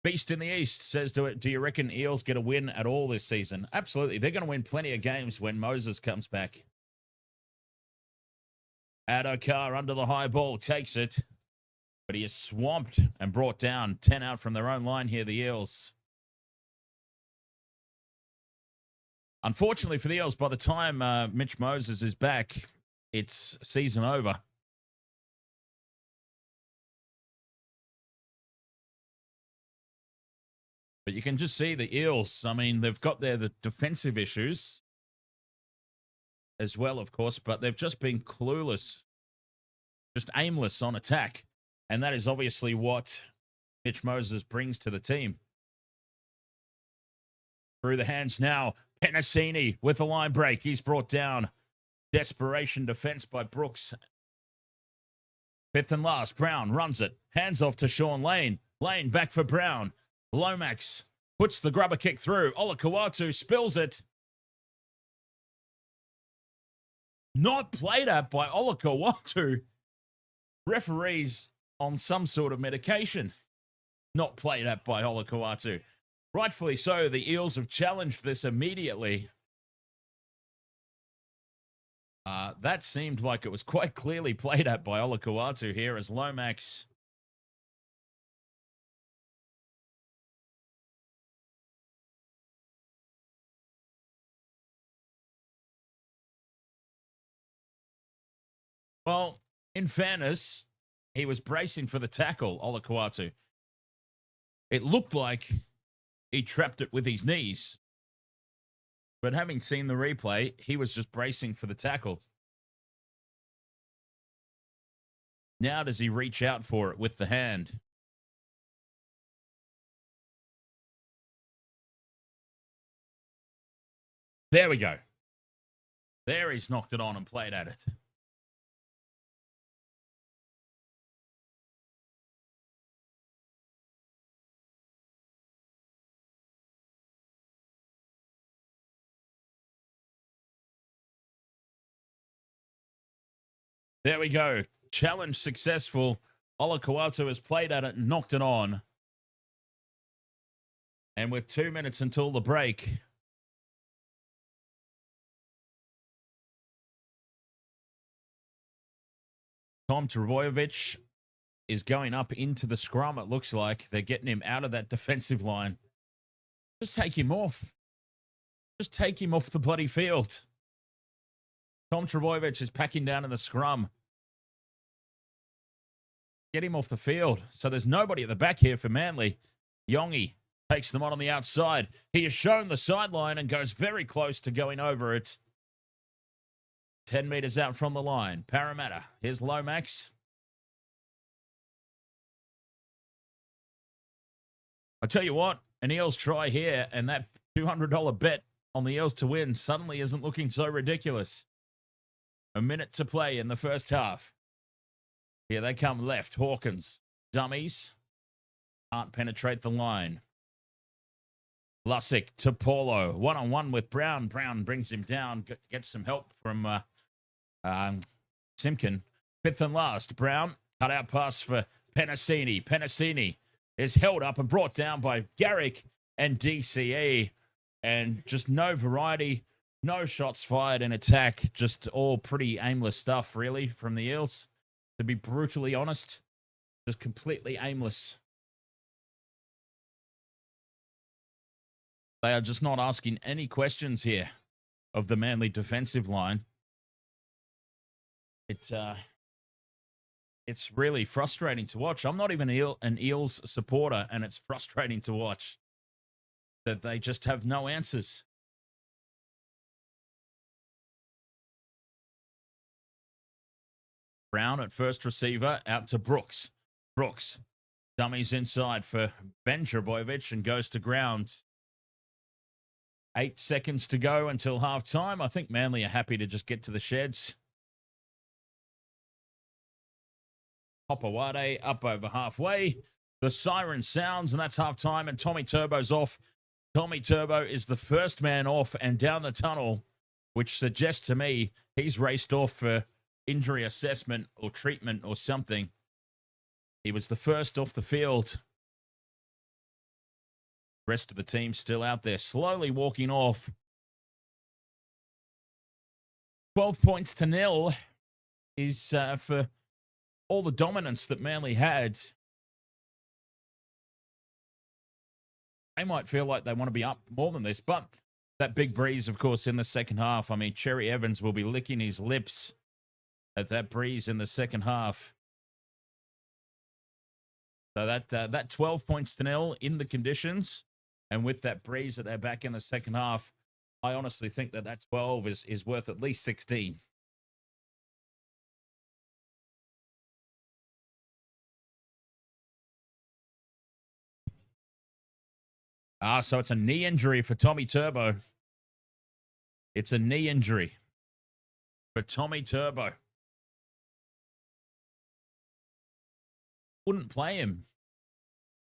Beast in the East says, do you reckon Eels get a win at all this season? Absolutely. They're going to win plenty of games when Moses comes back. Adokar under the high ball takes it. But he is swamped and brought down. 10 out from their own line here, the Eels. Unfortunately for the Eels, by the time Mitch Moses is back, it's season over. But you can just see the Eels, I mean, they've got the defensive issues as well, of course, but they've just been clueless, just aimless on attack. And that is obviously what Mitch Moses brings to the team. Through the hands now, Penasini with a line break. He's brought down. Desperation defense by Brooks. 5th and last, Brown runs it. Hands off to Sean Lane. Lane back for Brown. Lomax puts the grubber kick through. Olakau'atu spills it. Not played at by Olakau'atu. Referees on some sort of medication. not played at by Hopoate. Rightfully so, the Eels have challenged this immediately. That seemed like it was quite clearly played at by Hopoate here as Lomax. Well, in fairness, he was bracing for the tackle, Hopoate. It looked like he trapped it with his knees. But having seen the replay, he was just bracing for the tackle. Now does he reach out for it with the hand? There we go. There he's knocked it on and played at it. There we go. Challenge successful. Hopoate has played at it and knocked it on. And with 2 minutes until the break, Tom Trbojevic is going up into the scrum, it looks like. They're getting him out of that defensive line. Just take him off. Just take him off the bloody field. Tom Trbojevic is packing down in the scrum. Get him off the field. So there's nobody at the back here for Manly. Yongi takes them on the outside. He has shown the sideline and goes very close to going over it. 10 meters out from the line. Parramatta. Here's Lomax. I tell you what, an Eels try here, and that $200 bet on the Eels to win suddenly isn't looking so ridiculous. A minute to play in the first half. Here they come left. Hawkins. Dummies. Can't penetrate the line. Lussick to Paulo. One-on-one with Brown. Brown brings him down. Gets some help from Simpkin. Fifth and last. Brown. Cut out pass for Penasini. Penasini is held up and brought down by Garrick and DCE. And just no variety. No shots fired in attack. Just all pretty aimless stuff, really, from the Eels. To be brutally honest, just completely aimless. They are just not asking any questions here of the Manly defensive line. It's really frustrating to watch. I'm not even an Eels supporter, and it's frustrating to watch that they just have no answers. Brown at first receiver, out to Brooks. Brooks dummies inside for Ben Trbojevic and goes to ground. 8 seconds to go until halftime. I think Manly are happy to just get to the sheds. Hopoate up over halfway. The siren sounds, and that's halftime, and Tommy Turbo's off. Tommy Turbo is the first man off and down the tunnel, which suggests to me he's raced off for injury assessment or treatment or something. He was the first off the field. Rest of the team still out there, slowly walking off. 12 points to 0 is for all the dominance that Manly had. They might feel like they want to be up more than this, but that big breeze, of course, in the second half. I mean, Cherry-Evans will be licking his lips at that breeze in the second half. So that 12 points to 0 in the conditions, and with that breeze that they're back in the second half, I honestly think that 12 is worth at least 16. So it's a knee injury for Tommy Turbo. It's a knee injury for Tommy Turbo. Wouldn't play him.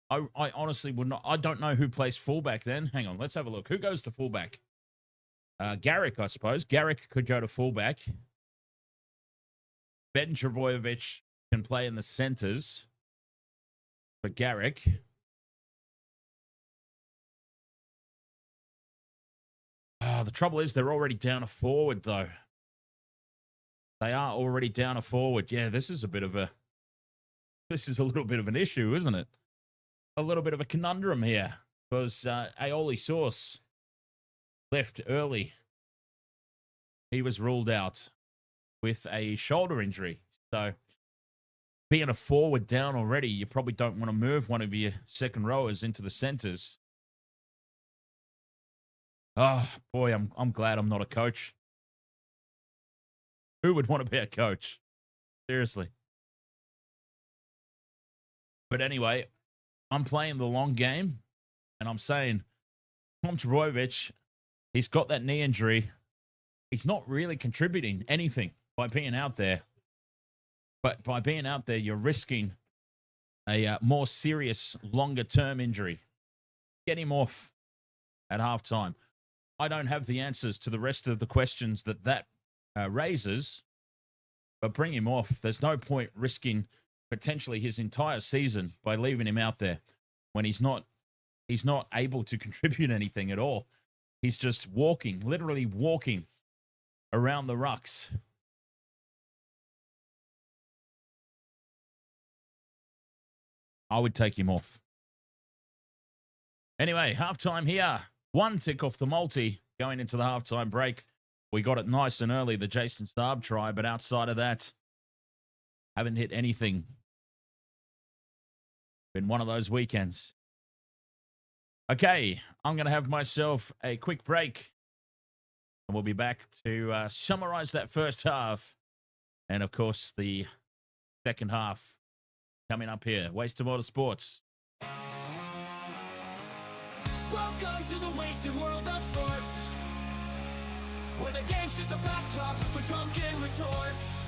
I honestly would not. I don't know who plays fullback then. Hang on, let's have a look. Who goes to fullback? Garrick, I suppose. Garrick could go to fullback. Ben Trbojevic can play in the centers for Garrick. The trouble is they're already down a forward, though. They are already down a forward. Yeah, this is a little bit of an issue, isn't it? A little bit of a conundrum here because Aioli Source left early. He was ruled out with a shoulder injury. So being a forward down already, you probably don't want to move one of your second rowers into the centers. Oh, boy, I'm glad I'm not a coach. Who would want to be a coach? Seriously. But anyway, I'm playing the long game, and I'm saying Tom Trbojevic, he's got that knee injury. He's not really contributing anything by being out there. But by being out there, you're risking a more serious, longer-term injury. Get him off at halftime. I don't have the answers to the rest of the questions that raises, but bring him off. There's no point risking potentially his entire season by leaving him out there when he's not able to contribute anything at all. He's just walking, literally walking around the rucks. I would take him off. Anyway, halftime here. One tick off the multi going into the halftime break. We got it nice and early, the Jason Starb try, but outside of that, haven't hit anything. Been one of those weekends. Okay, I'm going to have myself a quick break. And we'll be back to summarize that first half. And, of course, the second half coming up here. Wasted Water Sports. Welcome to the wasted world of sports, where the game's just a backdrop for drunken retorts.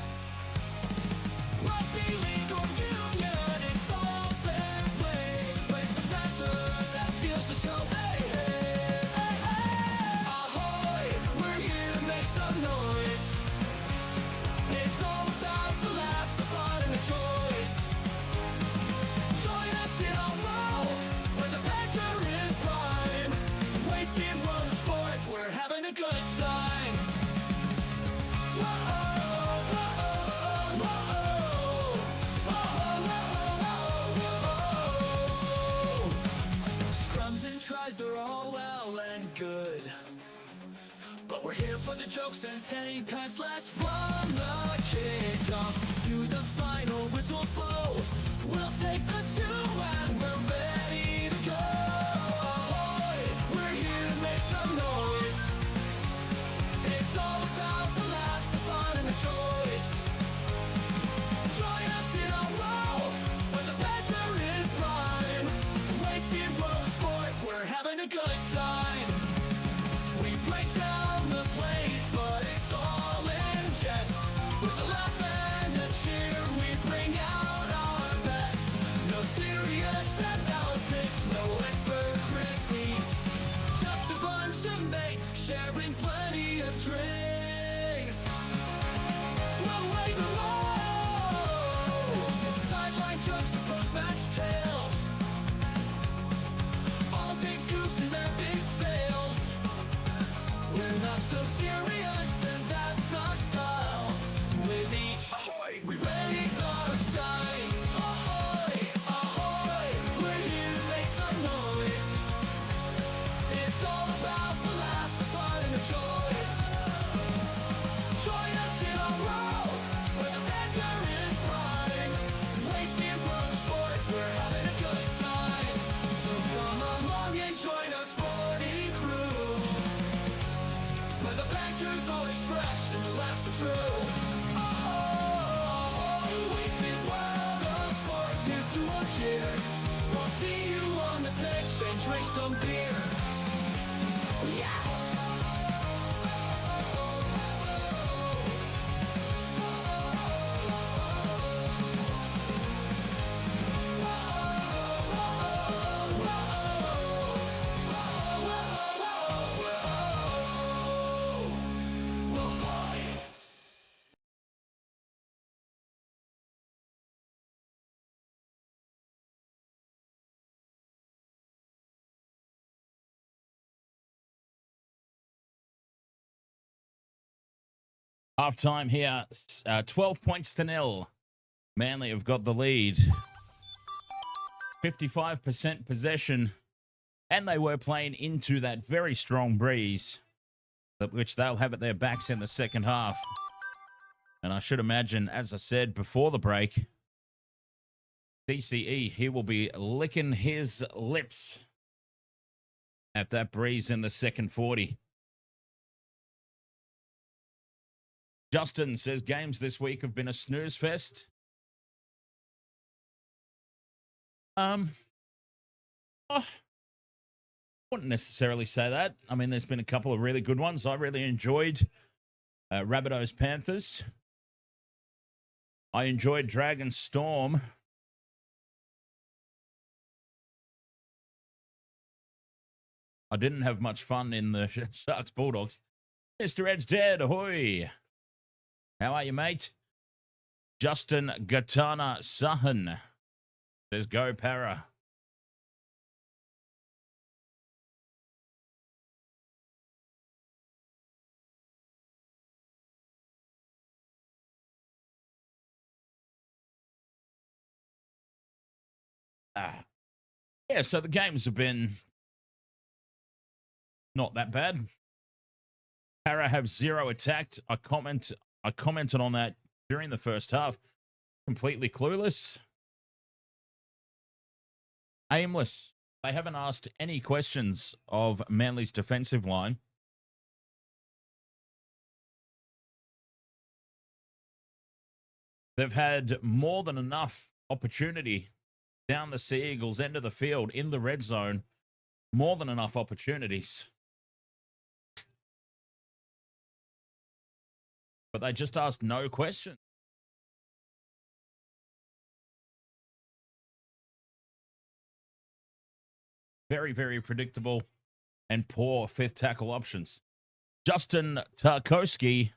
Rugby league or union, it's all fair play. But it's the banter that steals the show. Hey, hey, hey, hey. Ahoy, we're here to make some noise. It's all about the laughs, the fun, and the joys. Join us in our world where the banter is prime. Wasted world of sports, we're having a good time. Scrums and tries, they're all well and good, but we're here for the jokes and 10 pence less. From the kickoff to the final whistles blow, we'll take the two and we're ready to go. Ahoy, we're here to make some noise. It's all about the laughs, the fun, and the joys. Join us in our world where the banter is prime. Wasted world of sports, we're having a good time. We break down the plays, but it's all in jest. With the laugh and the cheer, we bring out our best. No serious analysis, no expert critiques, just a bunch of mates sharing plenty of drinks. We'll raise the road, from sideline jokes to post-match tales. All big goofs and their big fails. We're not so serious, and that's our style. With each ahoy, we raise our skies. Ahoy, ahoy, we're here to make some noise. It's all about the laughs, the fun, and the joys. Join us in our world where the banter is prime. Wasted world of sports, we're having a good time. So come along and join our sporty crew, where the banter's always fresh and the laughs are true. Oh, wasted world of sports, here's to our cheer. We'll see you on the pitch and drink some beer. Yeah. Half time here, 12 points to nil. Manly have got the lead. 55% possession, and they were playing into that very strong breeze, which they'll have at their backs in the second half. And I should imagine, as I said before the break, DCE, he will be licking his lips at that breeze in the second 40. Justin says games this week have been a snooze fest. I wouldn't necessarily say that. I mean, there's been a couple of really good ones. I really enjoyed Rabbitohs Panthers. I enjoyed Dragon Storm. I didn't have much fun in the Sharks Bulldogs. Mr. Ed's dead. Ahoy. How are you, mate? Justin Gatana Sahan says go Para. Yeah, so the games have been not that bad. Para have 0 attacked. I commented on that during the first half. Completely clueless. Aimless. They haven't asked any questions of Manly's defensive line. They've had more than enough opportunity down the Sea Eagles' end of the field in the red zone. More than enough opportunities. But they just asked no question. Very, very predictable and poor fifth tackle options. Justin Tarkowski.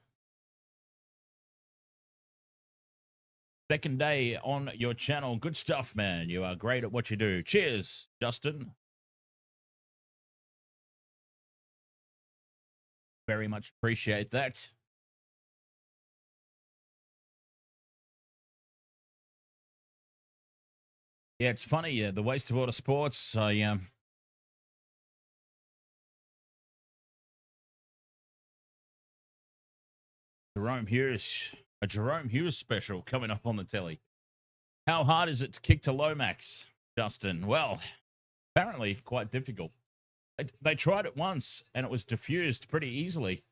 Second day on your channel. Good stuff, man. You are great at what you do. Cheers, Justin. Very much appreciate that. Yeah, it's funny. The Waste of Water Sports. Jerome Hughes. A Jerome Hughes special coming up on the telly. How hard is it to kick to Lomax, Justin? Well, apparently quite difficult. They tried it once, and it was diffused pretty easily.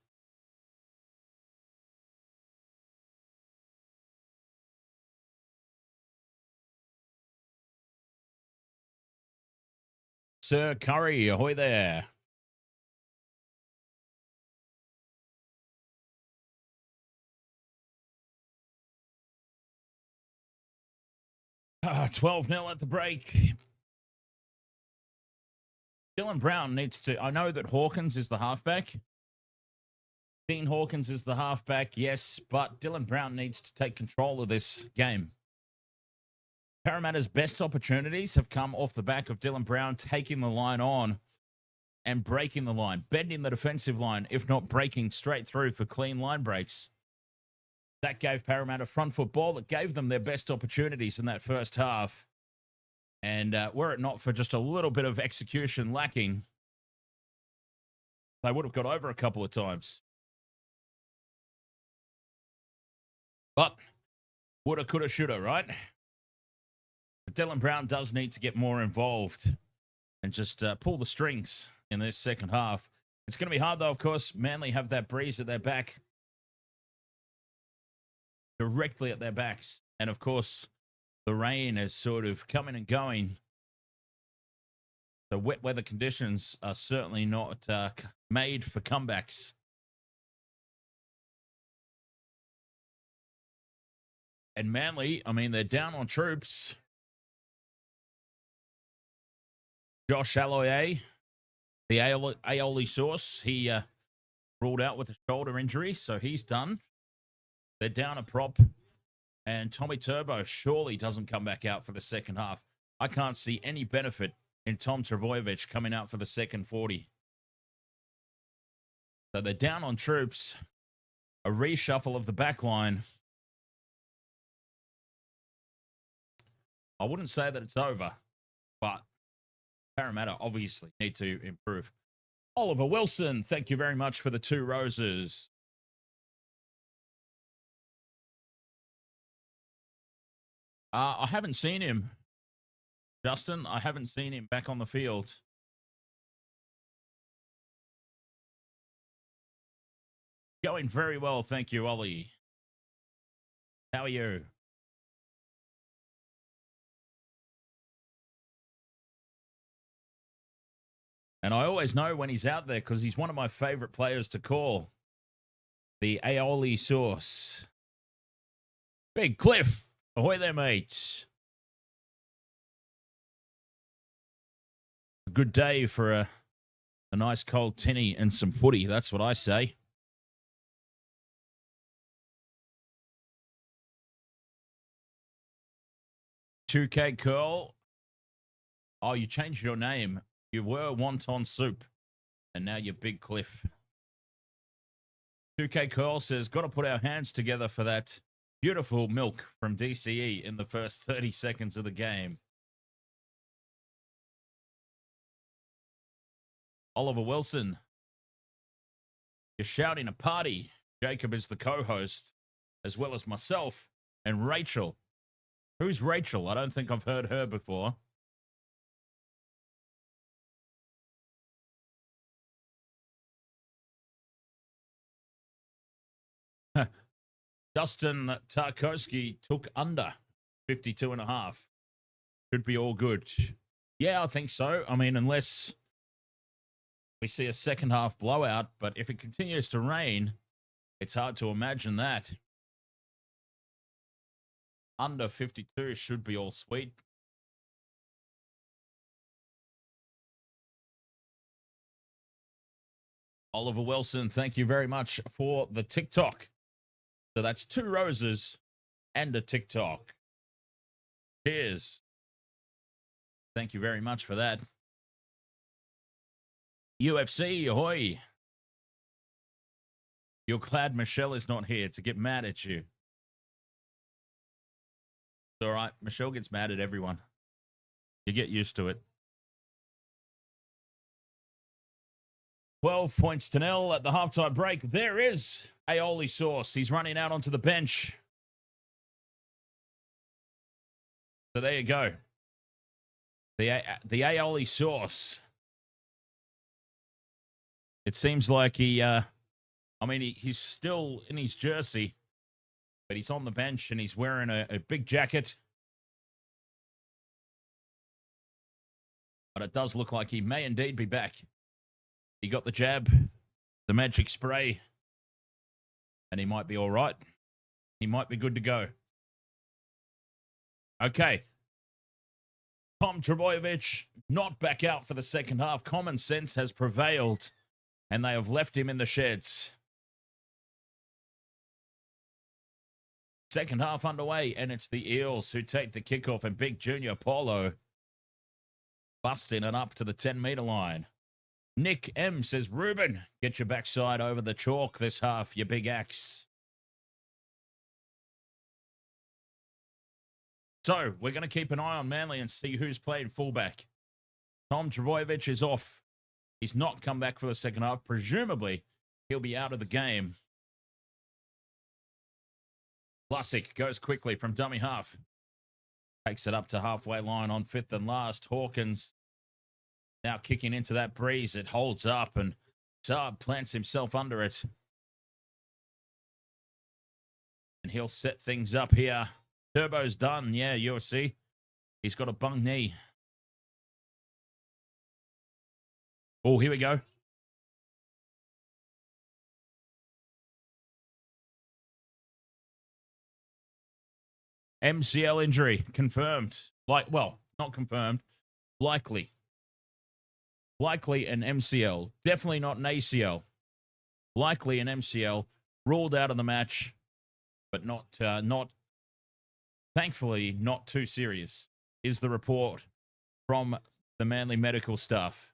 Sir Curry, ahoy there. Ah, 12-0 at the break. Dylan Brown needs to... I know that Hawkins is the halfback. Dean Hawkins is the halfback, yes, but Dylan Brown needs to take control of this game. Parramatta's best opportunities have come off the back of Dylan Brown taking the line on and breaking the line, bending the defensive line, if not breaking straight through for clean line breaks. That gave Parramatta front foot ball. That gave them their best opportunities in that first half. And were it not for just a little bit of execution lacking, they would have got over a couple of times. But woulda, coulda, shoulda, right? But Dylan Brown does need to get more involved and just pull the strings in this second half. It's going to be hard, though, of course. Manly have that breeze at their back. Directly at their backs. And, of course, the rain is sort of coming and going. The wet weather conditions are certainly not made for comebacks. And Manly, I mean, they're down on troops. Josh Aloiai, the aioli sauce, he ruled out with a shoulder injury, so he's done. They're down a prop. And Tommy Turbo surely doesn't come back out for the second half. I can't see any benefit in Tom Trbojevic coming out for the second 40. So they're down on troops. a reshuffle of the back line. I wouldn't say that it's over, but Parramatta obviously need to improve. Oliver Wilson, thank you very much for the 2 roses. I haven't seen him, Justin. I haven't seen him back on the field. Going very well, thank you, Ollie. How are you? And I always know when he's out there because he's one of my favorite players to call. The aioli sauce. Big Cliff. Ahoy there, mates. Good day for a nice cold tinny and some footy. That's what I say. $2K Curl. Oh, you changed your name. You were Wonton Soup, and now you're Big Cliff. 2K Curl says, got to put our hands together for that beautiful milk from DCE in the first 30 seconds of the game. Oliver Wilson, you're shouting a party. Jacob is the co-host, as well as myself and Rachel. Who's Rachel? I don't think I've heard her before. Justin Tarkowski took under 52.5. Should be all good. Yeah, I think so. I mean, unless we see a second half blowout, but if it continues to rain, it's hard to imagine that. Under 52 should be all sweet. Oliver Wilson, thank you very much for the TikTok. So that's 2 roses and a TikTok. Cheers. Thank you very much for that. UFC, ahoy. You're glad Michelle is not here to get mad at you. It's all right. Michelle gets mad at everyone. You get used to it. 12 points to 0 at the halftime break. There is aioli sauce. He's running out onto the bench. So there you go. The aioli sauce. It seems like he's still in his jersey, but he's on the bench and he's wearing a big jacket. But it does look like he may indeed be back. He got the jab, the magic spray, and he might be all right. He might be good to go. Okay. Tom Trbojevic not back out for the second half. Common sense has prevailed, and they have left him in the sheds. Second half underway, and it's the Eels who take the kickoff, and Big Junior Paulo busting it up to the 10-meter line. Nick M says, Ruben, get your backside over the chalk this half, you big axe. So, we're going to keep an eye on Manly and see who's playing fullback. Tom Trbojevic is off. He's not come back for the second half. Presumably, he'll be out of the game. Lusick goes quickly from dummy half. Takes it up to halfway line on 5th and last. Hawkins now kicking into that breeze. It holds up and Saab plants himself under it. And he'll set things up here. Turbo's done. Yeah, UFC. He's got a bung knee. Oh, here we go. MCL injury confirmed. Not confirmed. Likely an MCL. Definitely not an ACL. Likely an MCL. Ruled out of the match, but not thankfully not too serious, is the report from the Manly medical staff.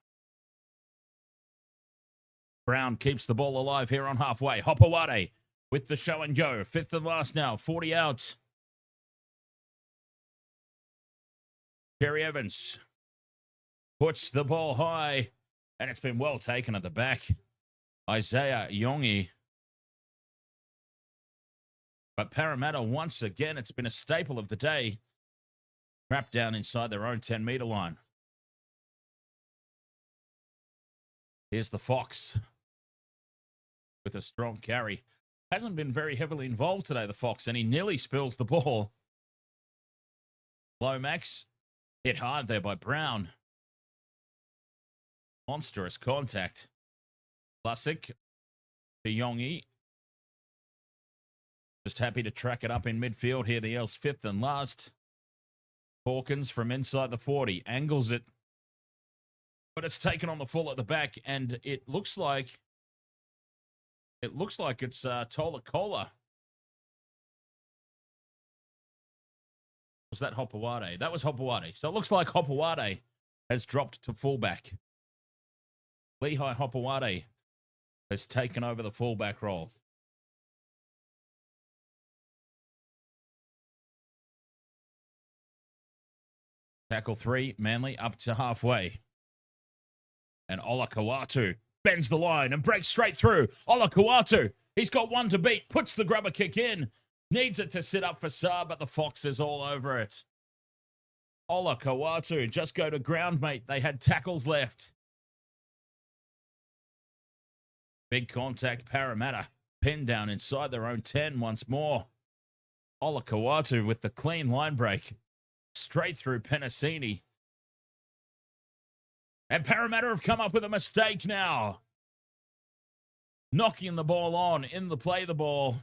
Brown keeps the ball alive here on halfway. Hopoate with the show and go. Fifth and last now, 40 out. Cherry-Evans puts the ball high, and it's been well taken at the back. Isaiah Yongi. But Parramatta, once again, it's been a staple of the day. Trapped down inside their own 10-meter line. Here's the Fox with a strong carry. Hasn't been very heavily involved today, the Fox, and he nearly spills the ball. Lomax hit hard there by Brown. Monstrous contact. Classic to Yongi. Just happy to track it up in midfield here. The Eels fifth and last. Hawkins from inside the 40. Angles it. But it's taken on the full at the back, and it looks like it's Tola Kola. Was that Hopoate? That was Hopoate. So it looks like Hopoate has dropped to fullback. Lehi Hopoate has taken over the fullback role. Tackle 3, Manly up to halfway. And Olakau'atu bends the line and breaks straight through. Olakau'atu, he's got one to beat, puts the grubber kick in. Needs it to sit up for Saab, but the Fox is all over it. Olakau'atu, just go to ground, mate. They had tackles left. Big contact, Parramatta. Pinned down inside their own 10 once more. Olakau'atu with the clean line break. Straight through Penasini. And Parramatta have come up with a mistake now. Knocking the ball on in the play the ball.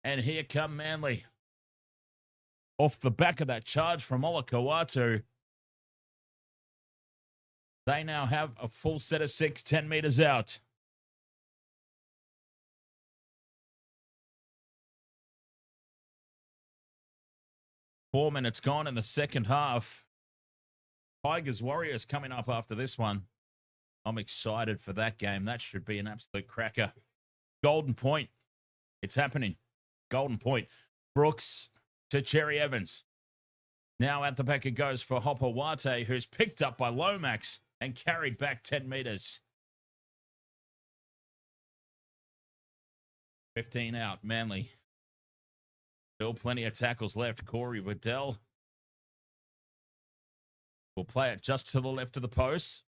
And here come Manly. Off the back of that charge from Olakau'atu. They now have a full set of 6, 10 meters out. Four minutes gone in the second half. Tigers Warriors coming up after this one. I'm excited for that game. That should be an absolute cracker. Golden Point. It's happening. Golden Point. Brooks to Cherry-Evans. Now at the back it goes for Hopoate, who's picked up by Lomax and carried back 10 meters. 15 out, Manly. Still plenty of tackles left. Corey Waddell will play it just to the left of the post.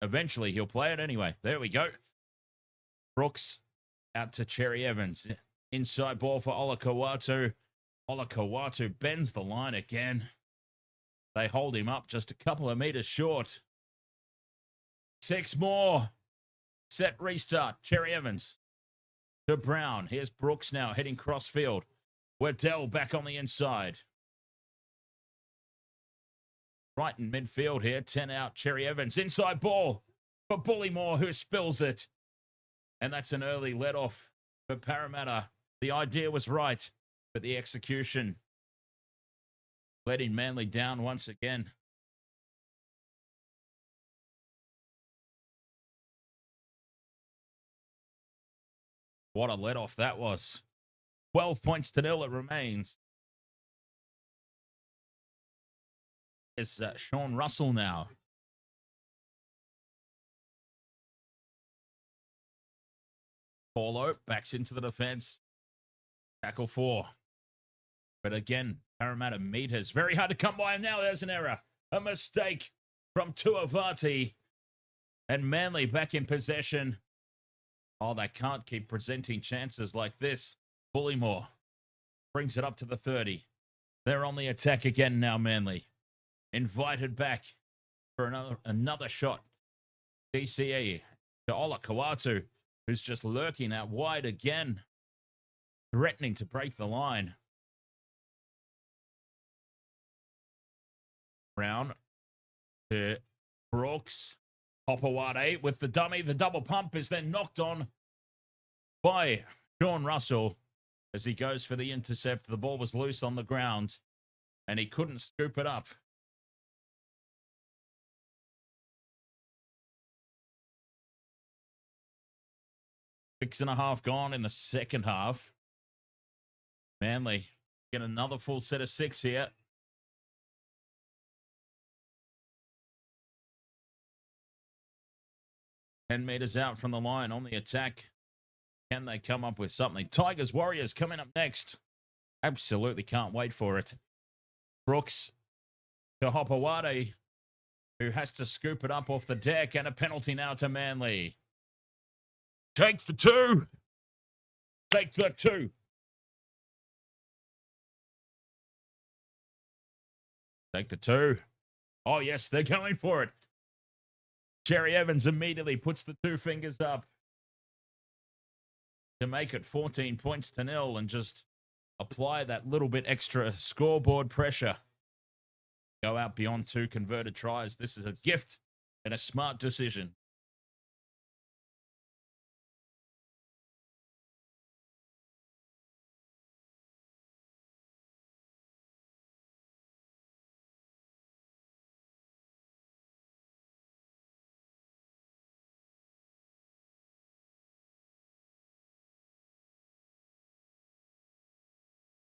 Eventually, he'll play it anyway. There we go. Brooks out to Cherry-Evans. Inside ball for Olakau'atu. Olakau'atu bends the line again. They hold him up just a couple of meters short. 6 more. Set restart. Cherry-Evans to Brown. Here's Brooks now heading crossfield. Waddell back on the inside. Right in midfield here. 10 out. Cherry-Evans. Inside ball for Bullymore, who spills it. And that's an early let-off for Parramatta. The idea was right, but the execution letting Manly down once again. What a let-off that was. 12 points to 0 it remains. It's Sean Russell now. Paulo backs into the defense. Tackle 4. But again, Parramatta meters. Very hard to come by, and now there's an error. A mistake from Tuavati. And Manly back in possession. Oh, they can't keep presenting chances like this. Bullymore brings it up to the 30. They're on the attack again now, Manly. Invited back for another shot. DCE to Olakau'atu, who's just lurking out wide again. Threatening to break the line. Brown to Brooks. Hopoate with the dummy. The double pump is then knocked on by Sean Russell as he goes for the intercept. The ball was loose on the ground and he couldn't scoop it up. 6.5 gone in the second half. Manly get another full set of 6 here. Ten meters out from the line on the attack. Can they come up with something? Tigers Warriors coming up next. Absolutely can't wait for it. Brooks to Hopoate, who has to scoop it up off the deck, and a penalty now to Manly. Take the 2. Take the 2. Take the 2. Oh, yes, they're going for it. Cherry-Evans immediately puts the 2 fingers up to make it 14 points to 0 and just apply that little bit extra scoreboard pressure. Go out beyond 2 converted tries. This is a gift and a smart decision.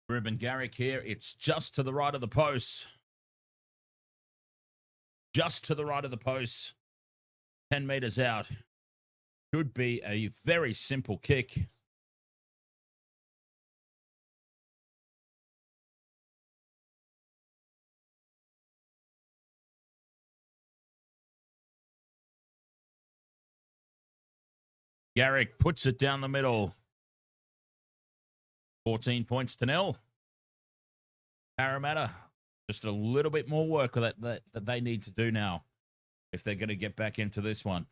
Ruben Garrick here. It's just to the right of the post. Just to the right of the post. 10 meters out. Should be a very simple kick. Garrick puts it down the middle. 14 points to 0. Parramatta, just a little bit more work that they need to do now if they're going to get back into this one.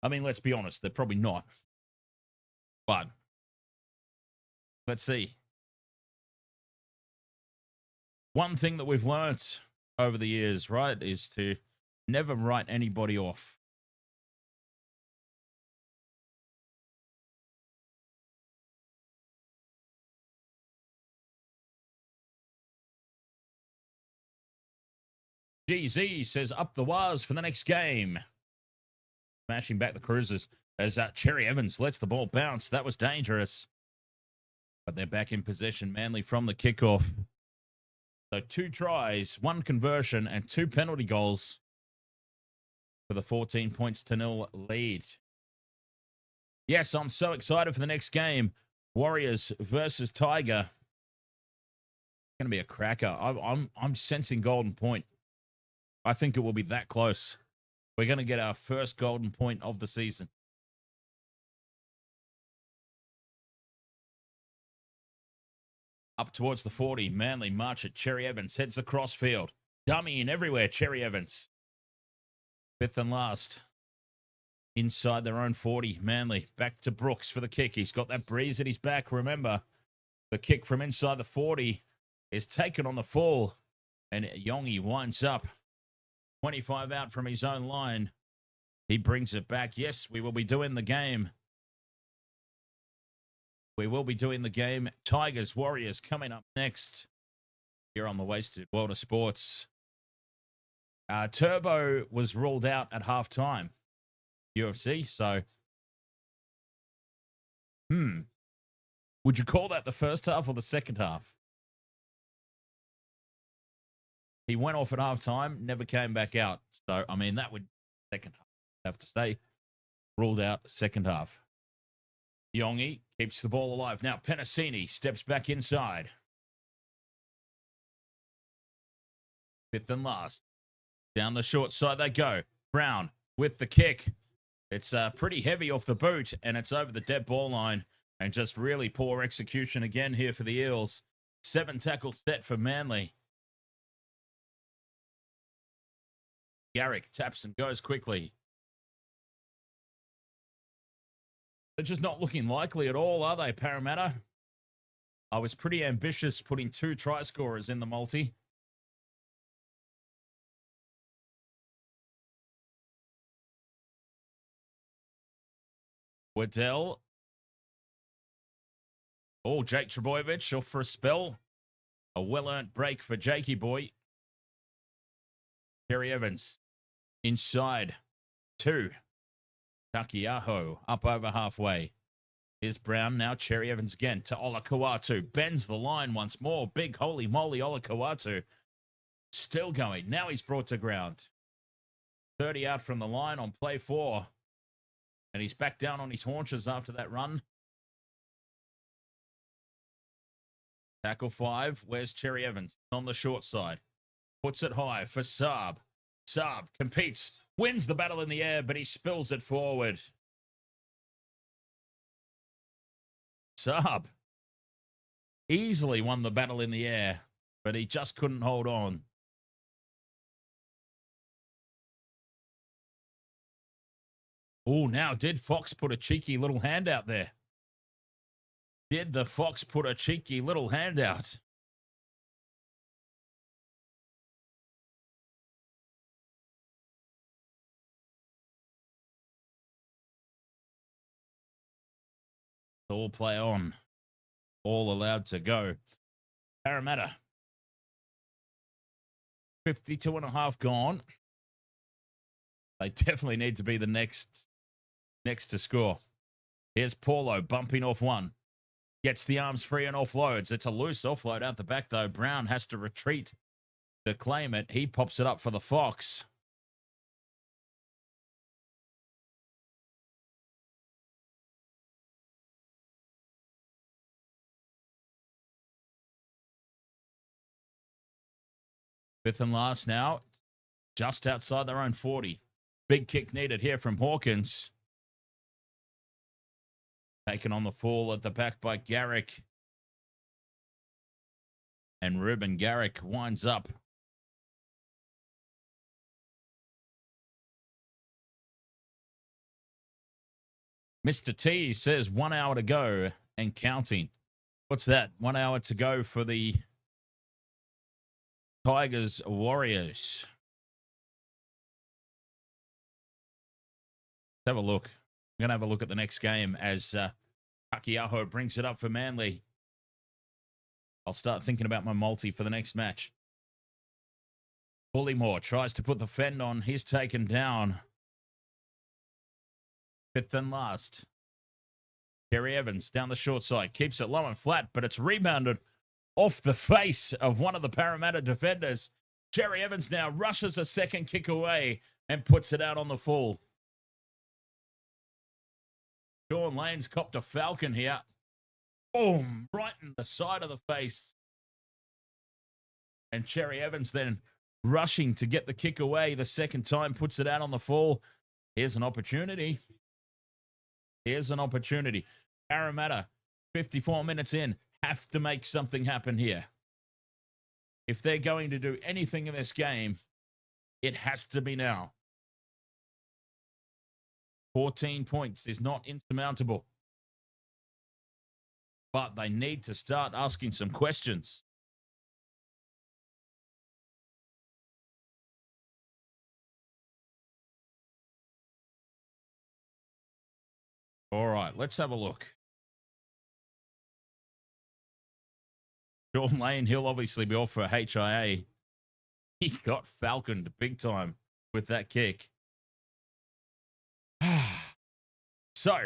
I mean, let's be honest, they're probably not. But let's see. One thing that we've learnt over the years, right, is to never write anybody off. GZ says up the wires for the next game. Smashing back the Cruisers as Cherry-Evans lets the ball bounce. That was dangerous. But they're back in possession, Manly, from the kickoff. So 2 tries, 1 conversion, and 2 penalty goals for the 14 points to 0 lead. Yes, I'm so excited for the next game. Warriors versus Tiger. It's going to be a cracker. I'm sensing Golden Point. I think it will be that close. We're going to get our first golden point of the season. Up towards the 40. Manly march at Cherry-Evans. Heads across field. Dummy in everywhere, Cherry-Evans. 5th and last. Inside their own 40. Manly back to Brooks for the kick. He's got that breeze at his back. Remember, the kick from inside the 40 is taken on the full. And Yongi winds up. 25 out from his own line. He brings it back. Yes, we will be doing the game. We will be doing the game. Tigers, Warriors coming up next here on the Wasted World of Sports. Turbo was ruled out at halftime, UFC. So, would you call that the first half or the second half? He went off at halftime, never came back out. So, I mean, that would second half, I have to say. Ruled out second half. Yongi keeps the ball alive. Now, Penasini steps back inside. 5th and last. Down the short side they go. Brown with the kick. It's pretty heavy off the boot, and it's over the dead ball line. And just really poor execution again here for the Eels. 7 tackles set for Manly. Garrick taps and goes quickly. They're just not looking likely at all, are they, Parramatta? I was pretty ambitious putting 2 try scorers in the multi. Waddell. Oh, Jake Trbojevic off for a spell. A well-earned break for Jakey boy. Cherry-Evans. Inside. 2. Takiaho up over halfway. Here's Brown, now Cherry-Evans again to Olakau'atu. Bends the line once more. Big holy moly, Olakau'atu. Still going. Now he's brought to ground. 30 out from the line on play 4. And he's back down on his haunches after that run. Tackle 5. Where's Cherry-Evans? On the short side. Puts it high for Saab. Saab competes. Wins the battle in the air, but he spills it forward. Saab easily won the battle in the air, but he just couldn't hold on. Oh, now did Fox put a cheeky little hand out there? Did the Fox put a cheeky little hand out? All play on. All allowed to go. Parramatta. 52 and a half gone. They definitely need to be the next to score. Here's Paulo bumping off one. Gets the arms free and offloads. It's a loose offload out the back, though. Brown has to retreat to claim it. He pops it up for the Fox. Fifth and last now. Just outside their own 40. Big kick needed here from Hawkins. Taken on the full at the back by Garrick. And Ruben Garrick winds up. Mr. T says 1 hour to go and counting. What's that? 1 hour to go for the Tigers Warriors. Let's have a look. I'm going to have a look at the next game as Takiaho brings it up for Manly. I'll start thinking about my multi for the next match. Bullymore tries to put the fend on. He's taken down. Fifth and last. Cherry-Evans down the short side. Keeps it low and flat, but it's rebounded off the face of one of the Parramatta defenders. Cherry-Evans now rushes a second kick away and puts it out on the full. Sean Lane's copped a falcon here. Boom! Right in the side of the face. And Cherry-Evans then rushing to get the kick away the second time, puts it out on the full. Here's an opportunity. Here's an opportunity. Parramatta, 54 minutes in, have to make something happen here. If they're going to do anything in this game, it has to be now. 14 points is not insurmountable. But they need to start asking some questions. All right, let's have a look. Sean Lane, he'll obviously be off for HIA. He got falconed big time with that kick. So,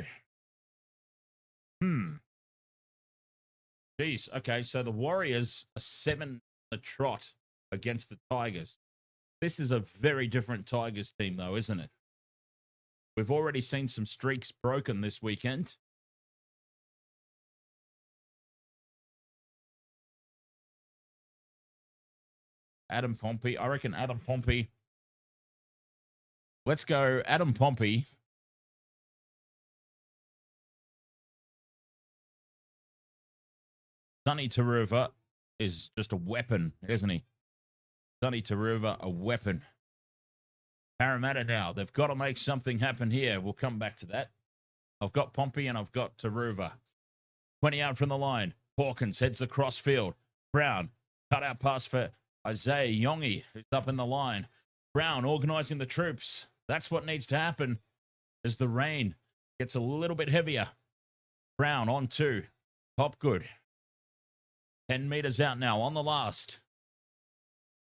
geez, okay, so the Warriors are 7 a trot against the Tigers. This is a very different Tigers team, though, isn't it? We've already seen some streaks broken this weekend. Adam Pompey. I reckon Adam Pompey. Let's go Adam Pompey. Sonny Taruva is just a weapon, isn't he? Sonny Taruva, a weapon. Parramatta now. They've got to make something happen here. We'll come back to that. I've got Pompey and I've got Taruva. 20 out from the line. Hawkins heads across field. Brown, cut out pass for Isaiah Yongi, who's up in the line. Brown organising the troops. That's what needs to happen as the rain gets a little bit heavier. Brown on 2. Hopgood. 10 meters out now on the last.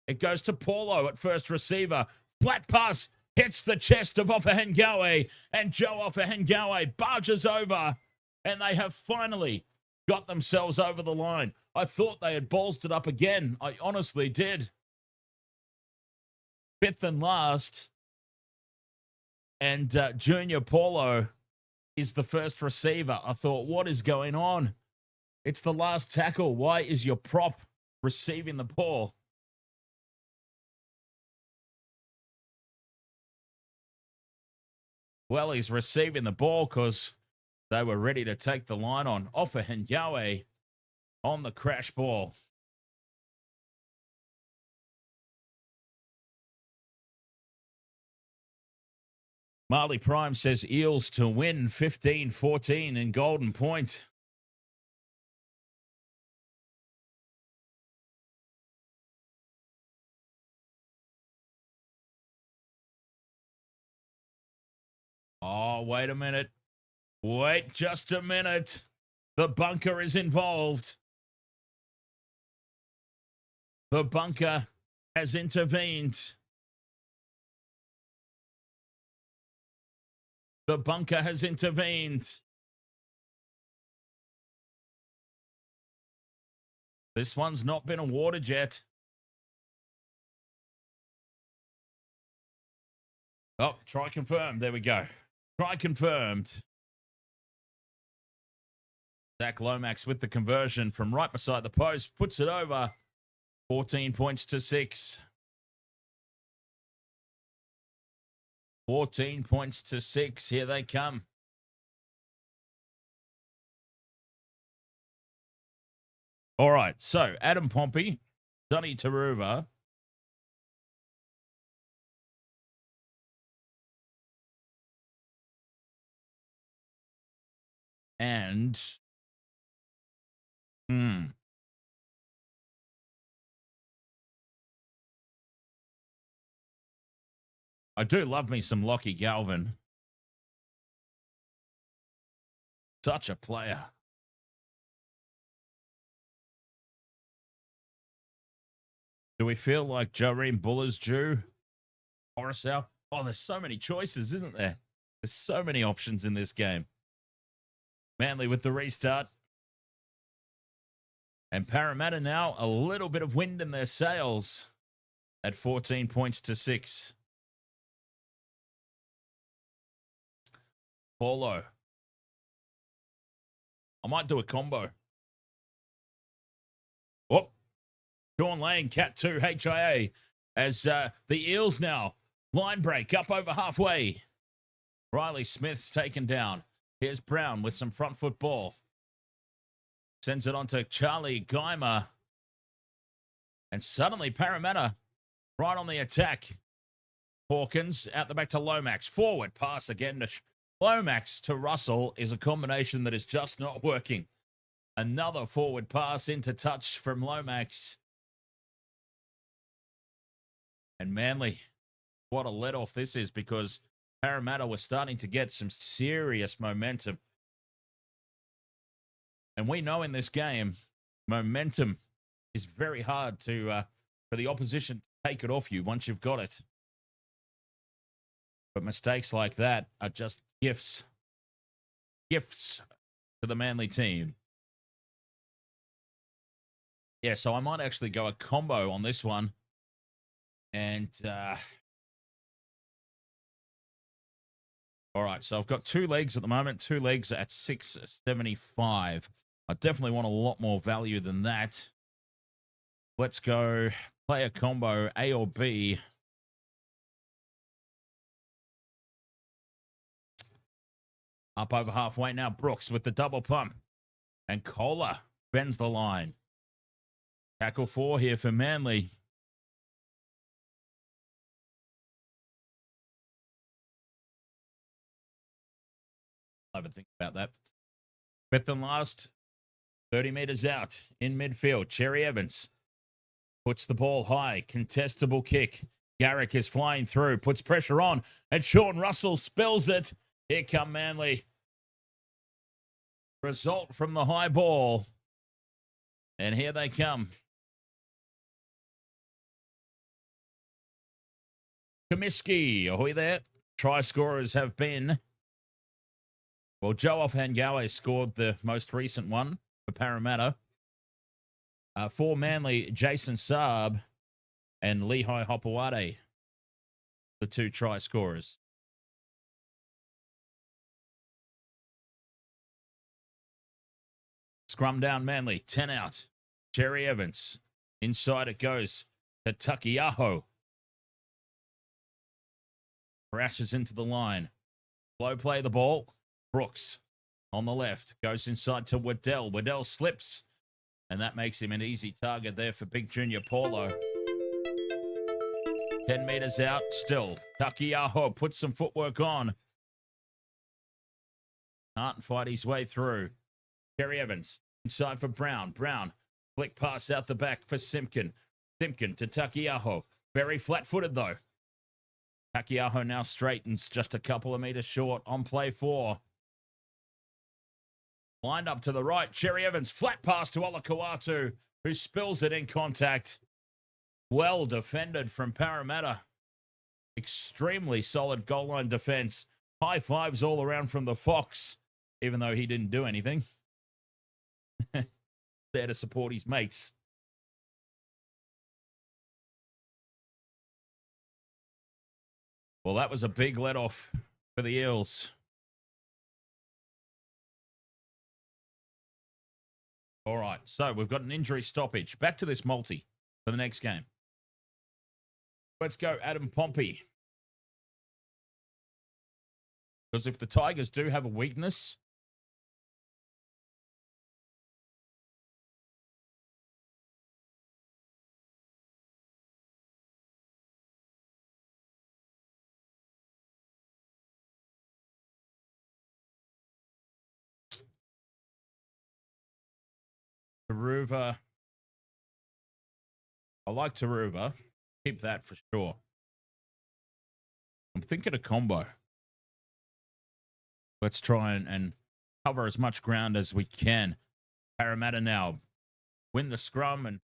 It goes to Paulo at first receiver. Flat pass hits the chest of Ofahengawe, and Joe Ofahengawe barges over, and they have finally got themselves over the line. I thought they had ballsed it up again. I honestly did. Fifth and last, and Junior Paulo is the first receiver. I thought, what is going on? It's the last tackle. Why is your prop receiving the ball? Well, he's receiving the ball because they were ready to take the line on. Ofahengawe on the crash ball. Marley Prime says Eels to win 15-14 in Golden Point. Oh, wait a minute. Wait just a minute. The bunker is involved. The bunker has intervened. The bunker has intervened. This one's not been awarded yet. Oh, try confirmed. There we go. Try confirmed. Zach Lomax with the conversion from right beside the post. Puts it over. 14 points to 6. 14 points to 6. Here they come. All right. So Adam Pompey, Sonny Taruva, and I do love me some Lockie Galvin. Such a player. Do we feel like Jareen Buller's due? Coruscant? Oh, there's so many choices, isn't there? There's so many options in this game. Manly with the restart. And Parramatta now a little bit of wind in their sails at 14 points to 6. Paulo. I might do a combo. Oh, Sean Lane, Cat 2, HIA, as the Eels now line break up over halfway. Riley Smith's taken down. Here's Brown with some front foot ball. Sends it on to Charlie Geimer. And suddenly Parramatta right on the attack. Hawkins out the back to Lomax. Forward pass again to Lomax to Russell is a combination that is just not working. Another forward pass into touch from Lomax. And Manly, what a let-off this is, because Parramatta was starting to get some serious momentum. And we know in this game, momentum is very hard to for the opposition to take it off you once you've got it. But mistakes like that are just gifts to the Manly team. Yeah, so I might actually go a combo on this one. And, all right, so I've got 2 legs at the moment, 2 legs at 675. I definitely want a lot more value than that. Let's go play a combo, A or B. Up over halfway now, Brooks with the double pump. And Kohler bends the line. Tackle 4 here for Manly. I'll have a think about that. Fifth and last, 30 meters out in midfield. Cherry-Evans puts the ball high. Contestable kick. Garrick is flying through, puts pressure on, and Sean Russell spills it. Here come Manly. Result from the high ball. And here they come. Comiskey, ahoy there. Try scorers have been, well, Joe Off-Hangawe scored the most recent one for Parramatta. For Manly, Jason Saab and Lehi Hopoate, the 2 try scorers. Scrum down Manly, 10 out. Cherry-Evans. Inside it goes to Takiaho. Crashes into the line. Slow play the ball. Brooks on the left. Goes inside to Waddell. Waddell slips. And that makes him an easy target there for Big Junior Paulo. 10 meters out still. Takiaho puts some footwork on. Can't fight his way through. Cherry-Evans inside for Brown. Brown, flick pass out the back for Simpkin. Simpkin to Takiaho. Very flat-footed, though. Takiaho now straightens just a couple of meters short on play 4. Lined up to the right. Cherry-Evans, flat pass to Olakau'atu, who spills it in contact. Well defended from Parramatta. Extremely solid goal line defense. High fives all around from the Fox, even though he didn't do anything. There to support his mates. Well, that was a big let-off for the Eels. All right, so we've got an injury stoppage. Back to this multi for the next game. Let's go Adam Pompey. Because if the Tigers do have a weakness, Taruva. I like Taruva. Keep that for sure. I'm thinking a combo. Let's try and cover as much ground as we can. Parramatta now win the scrum and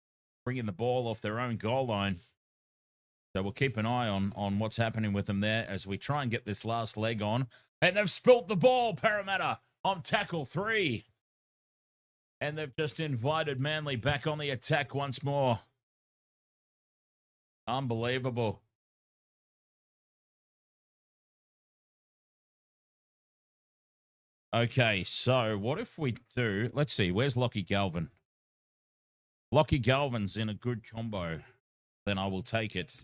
bring in the ball off their own goal line. So we'll keep an eye on what's happening with them there as we try and get this last leg on. And they've spilt the ball, Parramatta, on tackle 3. And they've just invited Manly back on the attack once more. Unbelievable. Okay, so what if we do... Let's see, where's Lockie Galvin? Lockie Galvin's in a good combo. Then I will take it.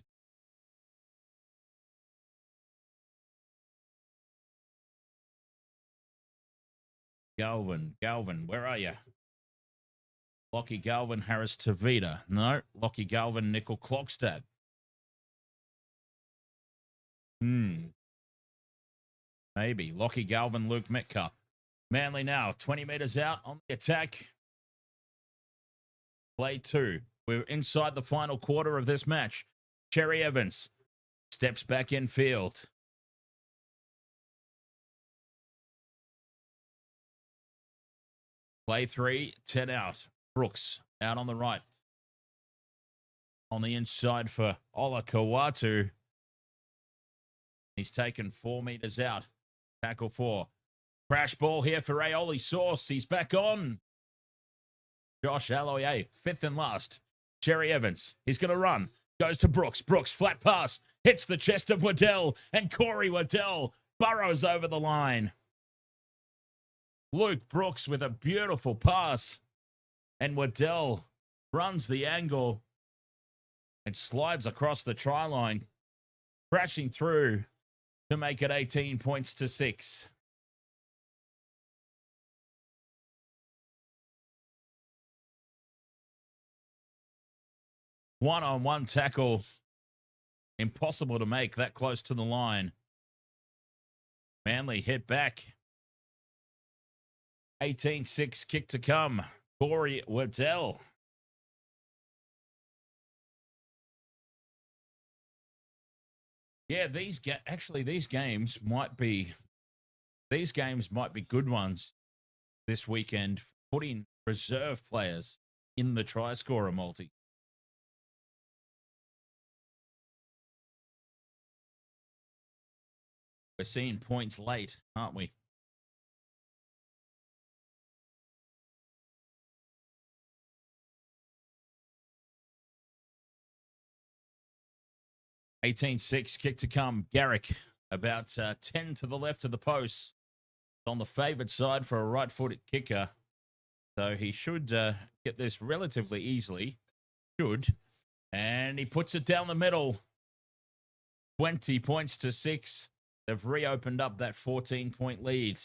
Galvin, where are you? Lockie Galvin, Harris Tavita. No, Lockie Galvin, Nickel Clockstad. Maybe. Lockie Galvin, Luke Metcalf. Manly now, 20 meters out on the attack. Play 2. We're inside the final quarter of this match. Cherry-Evans steps back in field. Play 3, 10 out. Brooks out on the right. On the inside for Olakau'atu. He's taken 4 meters out. Tackle 4. Crash ball here for Aioli Sauce. He's back on. Josh Aloiai, 5th and last. Cherry-Evans, he's going to run. Goes to Brooks. Brooks, flat pass. Hits the chest of Waddell. And Corey Waddell burrows over the line. Luke Brooks with a beautiful pass. And Waddell runs the angle and slides across the try line, crashing through to make it 18 points to 6. One-on-one tackle. Impossible to make that close to the line. Manly hit back. 18-6 kick to come. Corey Waddell. Yeah, these games might be good ones this weekend. Putting reserve players in the try scorer multi. We're seeing points late, aren't we? (18-6) kick to come. Garrick about 10 to the left of the post. On the favoured side for a right-footed kicker. So he should get this relatively easily. Should. And he puts it down the middle. 20 points to 6. They've reopened up that 14-point lead.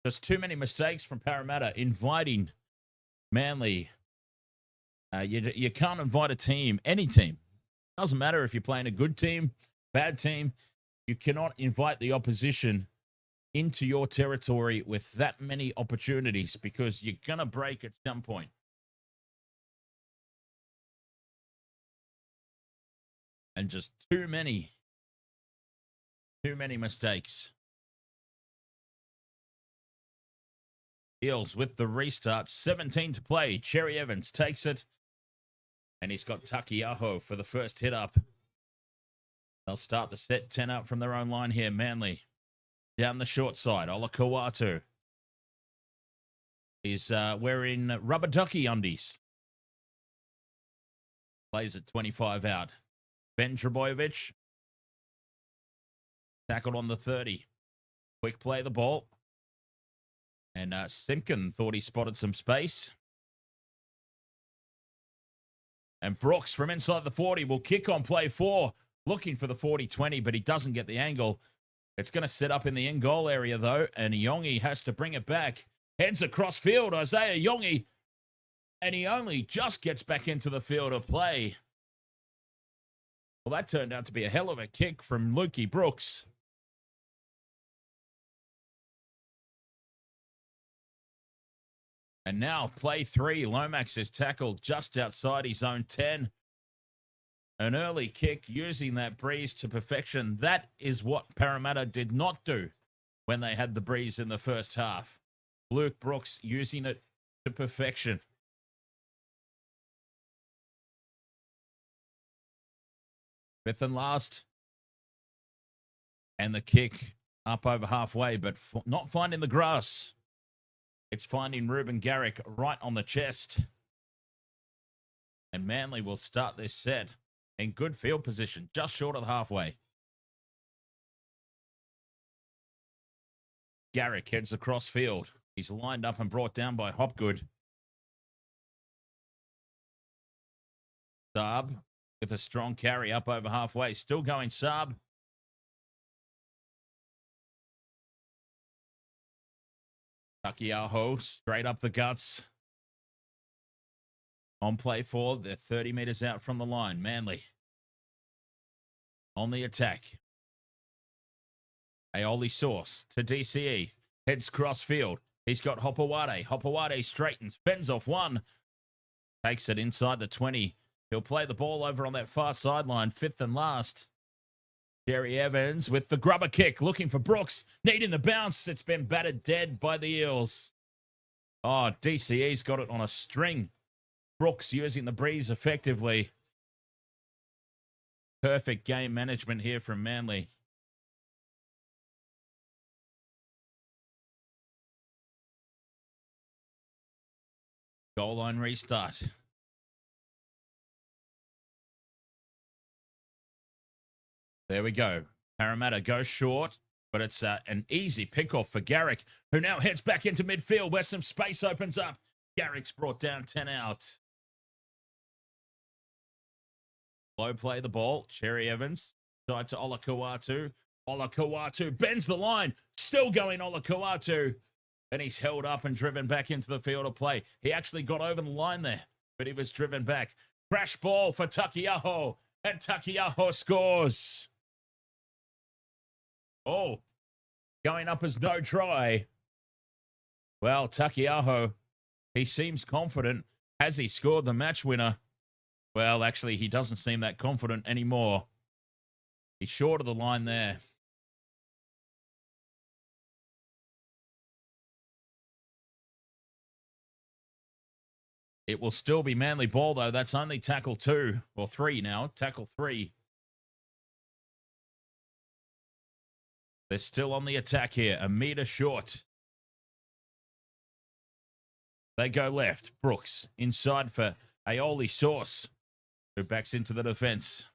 Just too many mistakes from Parramatta inviting Manly. You can't invite a team, any team. Doesn't matter if you're playing a good team, bad team. You cannot invite the opposition into your territory with that many opportunities because you're going to break at some point. And just too many mistakes. Eels with the restart. 17 to play. Cherry-Evans takes it. And he's got Takiaho for the first hit up. They'll start the set 10 out from their own line here. Manly down the short side. Olakau'atu. He's wearing rubber ducky undies. Plays at 25 out. Ben Trbojevic. Tackled on the 30. Quick play the ball. And Simpkin thought he spotted some space. And Brooks from inside the 40 will kick on play 4. Looking for the 40-20, but he doesn't get the angle. It's going to set up in the end goal area, though. And Yongi has to bring it back. Heads across field. Isaiah Yongi. And he only just gets back into the field of play. Well, that turned out to be a hell of a kick from Lukey Brooks. And now play 3. Lomax is tackled just outside his own 10. An early kick using that breeze to perfection. That is what Parramatta did not do when they had the breeze in the first half. Luke Brooks using it to perfection. Fifth and last. And the kick up over halfway, but not finding the grass. It's finding Ruben Garrick right on the chest. And Manly will start this set in good field position, just short of the halfway. Garrick heads across field. He's lined up and brought down by Hopgood. Saab with a strong carry up over halfway. Still going Saab. Takiaho straight up the guts. On play 4, they're 30 meters out from the line. Manly on the attack. Aoli Source to DCE. Heads cross field. He's got Hopoate. Hopoate straightens. Bends off one. Takes it inside the 20. He'll play the ball over on that far sideline. Fifth and last. Cherry-Evans with the grubber kick. Looking for Brooks. Needing the bounce. It's been battered dead by the Eels. Oh, DCE's got it on a string. Brooks using the breeze effectively. Perfect game management here from Manly. Goal line restart. There we go. Parramatta goes short, but it's an easy pick-off for Garrick, who now heads back into midfield where some space opens up. Garrick's brought down 10 out. Low play the ball. Cherry-Evans. Side to Olakau'atu. Olakau'atu bends the line. Still going Olakau'atu. And he's held up and driven back into the field of play. He actually got over the line there, but he was driven back. Crash ball for Takiaho. And Takiaho scores. Oh, going up as no try. Well, Takiaho, he seems confident. Has he scored the match winner? Well, actually, he doesn't seem that confident anymore. He's short of the line there. It will still be Manly ball, though. That's only tackle 2, or 3 now. Tackle 3. They're still on the attack here. A metre short. They go left. Brooks inside for Aioli Sauce, who backs into the defense.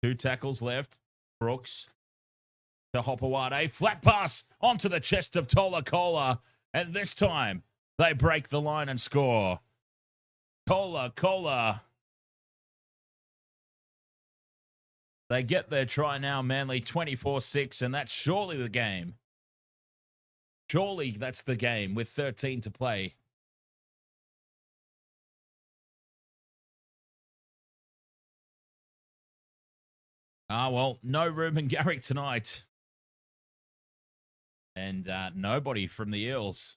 2 tackles left. Brooks to Hopoate. Flat pass onto the chest of Tola Kola. And this time, they break the line and score. Tola Kola. They get their try now, Manly 24-6, and that's surely the game. Surely that's the game with 13 to play. Well, no Ruben Garrick tonight. And nobody from the Eels.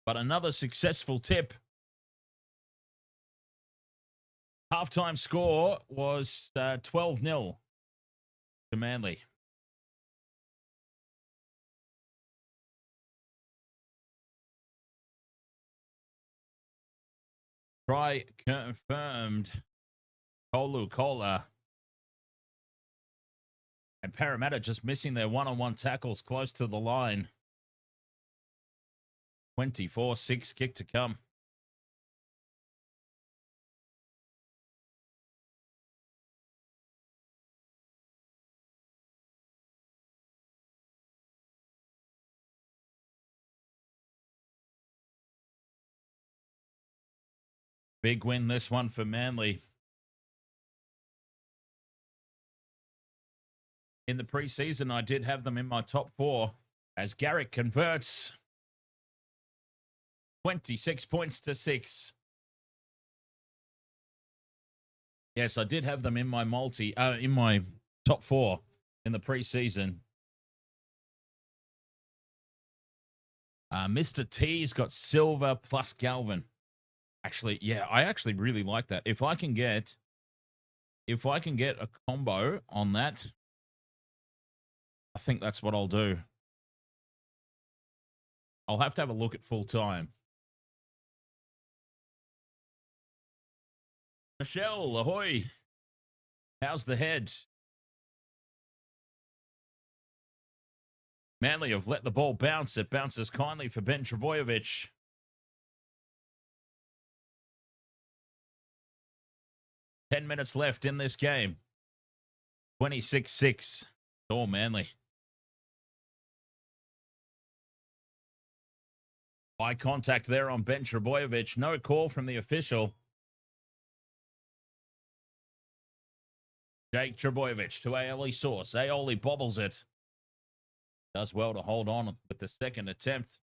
But another successful tip. Halftime score was 12-0 to Manly. Try confirmed. Kolu Kola. And Parramatta just missing their one-on-one tackles close to the line. 24-6 kick to come. Big win this one for Manly. In the preseason, I did have them in my top 4 as Garrick converts 26 points to 6. Yes, I did have them in my in my top 4 in the preseason. Mr. T's got Silver plus Galvin. Actually, yeah, I actually really like that. If I can get a combo on that, I think that's what I'll do. I'll have to have a look at full time. Michelle, ahoy. How's the head? Manly have let the ball bounce. It bounces kindly for Ben Trbojevic. Ten minutes left in this game. 26-6. Oh, Manly. Eye contact there on Ben Trbojevic. No call from the official. Jake Trbojevic to Aioli Sauce. Aioli bobbles it. Does well to hold on with the second attempt.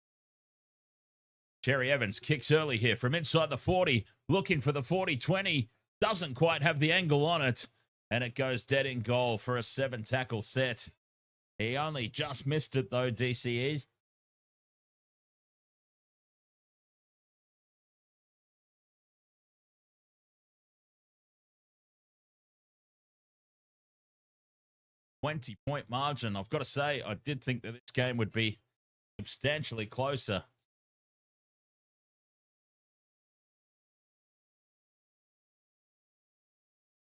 Cherry-Evans kicks early here from inside the 40. Looking for the 40-20. Doesn't quite have the angle on it. And it goes dead in goal for a 7-tackle set. He only just missed it, though, DCE. .20 margin. I've got to say, I did think that this game would be substantially closer.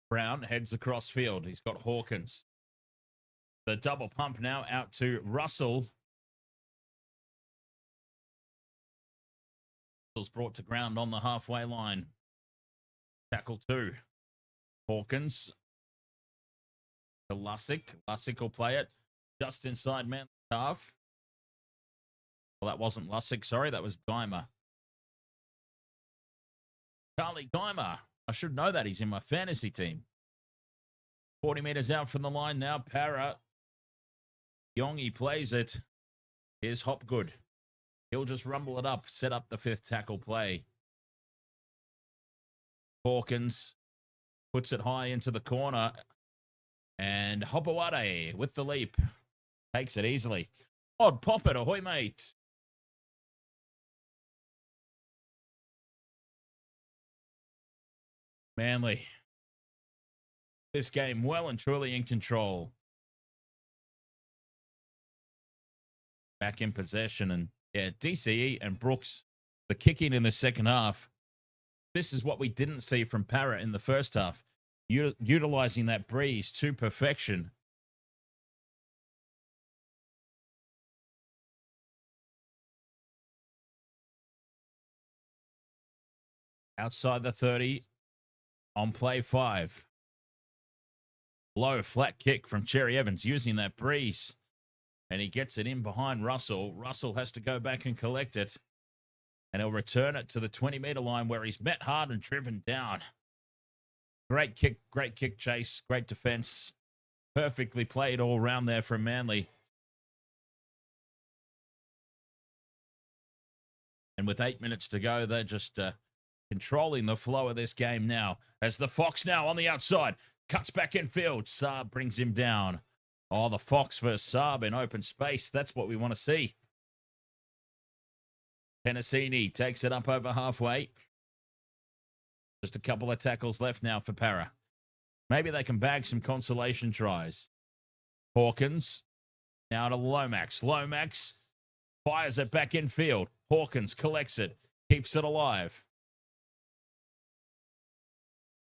Brown heads across field. He's got Hawkins. The double pump now out to Russell. Russell's brought to ground on the halfway line. Tackle 2. Hawkins to Lussick. Lussick will play it just inside Manly's half. Well, that wasn't Lussick, sorry. That was Geimer. Charlie Geimer. I should know that. He's in my fantasy team. 40 meters out from the line now. Para. Yongi plays it. Here's Hopgood. He'll just rumble it up, set up the 5th tackle play. Hawkins puts it high into the corner. And Hopoate with the leap. Takes it easily. Odd pop it. Ahoy, mate. Manly. This game well and truly in control. Back in possession. And yeah, DCE and Brooks, the kicking in the second half this is what we didn't see from Parra in the first half, utilizing that breeze to perfection. Outside the 30 on play 5. Low flat kick from Cherry-Evans using that breeze. And he gets it in behind Russell. Russell has to go back and collect it. And he'll return it to the 20-meter line where he's met hard and driven down. Great kick chase, great defense. Perfectly played all around there from Manly. And with 8 minutes to go, they're just controlling the flow of this game now. As the Fox now on the outside, cuts back in field. Saab brings him down. Oh, the Fox versus Saab in open space. That's what we want to see. Tennessee takes it up over halfway. Just a couple of tackles left now for Parra. Maybe they can bag some consolation tries. Hawkins now to Lomax. Lomax fires it back in field. Hawkins collects it, keeps it alive.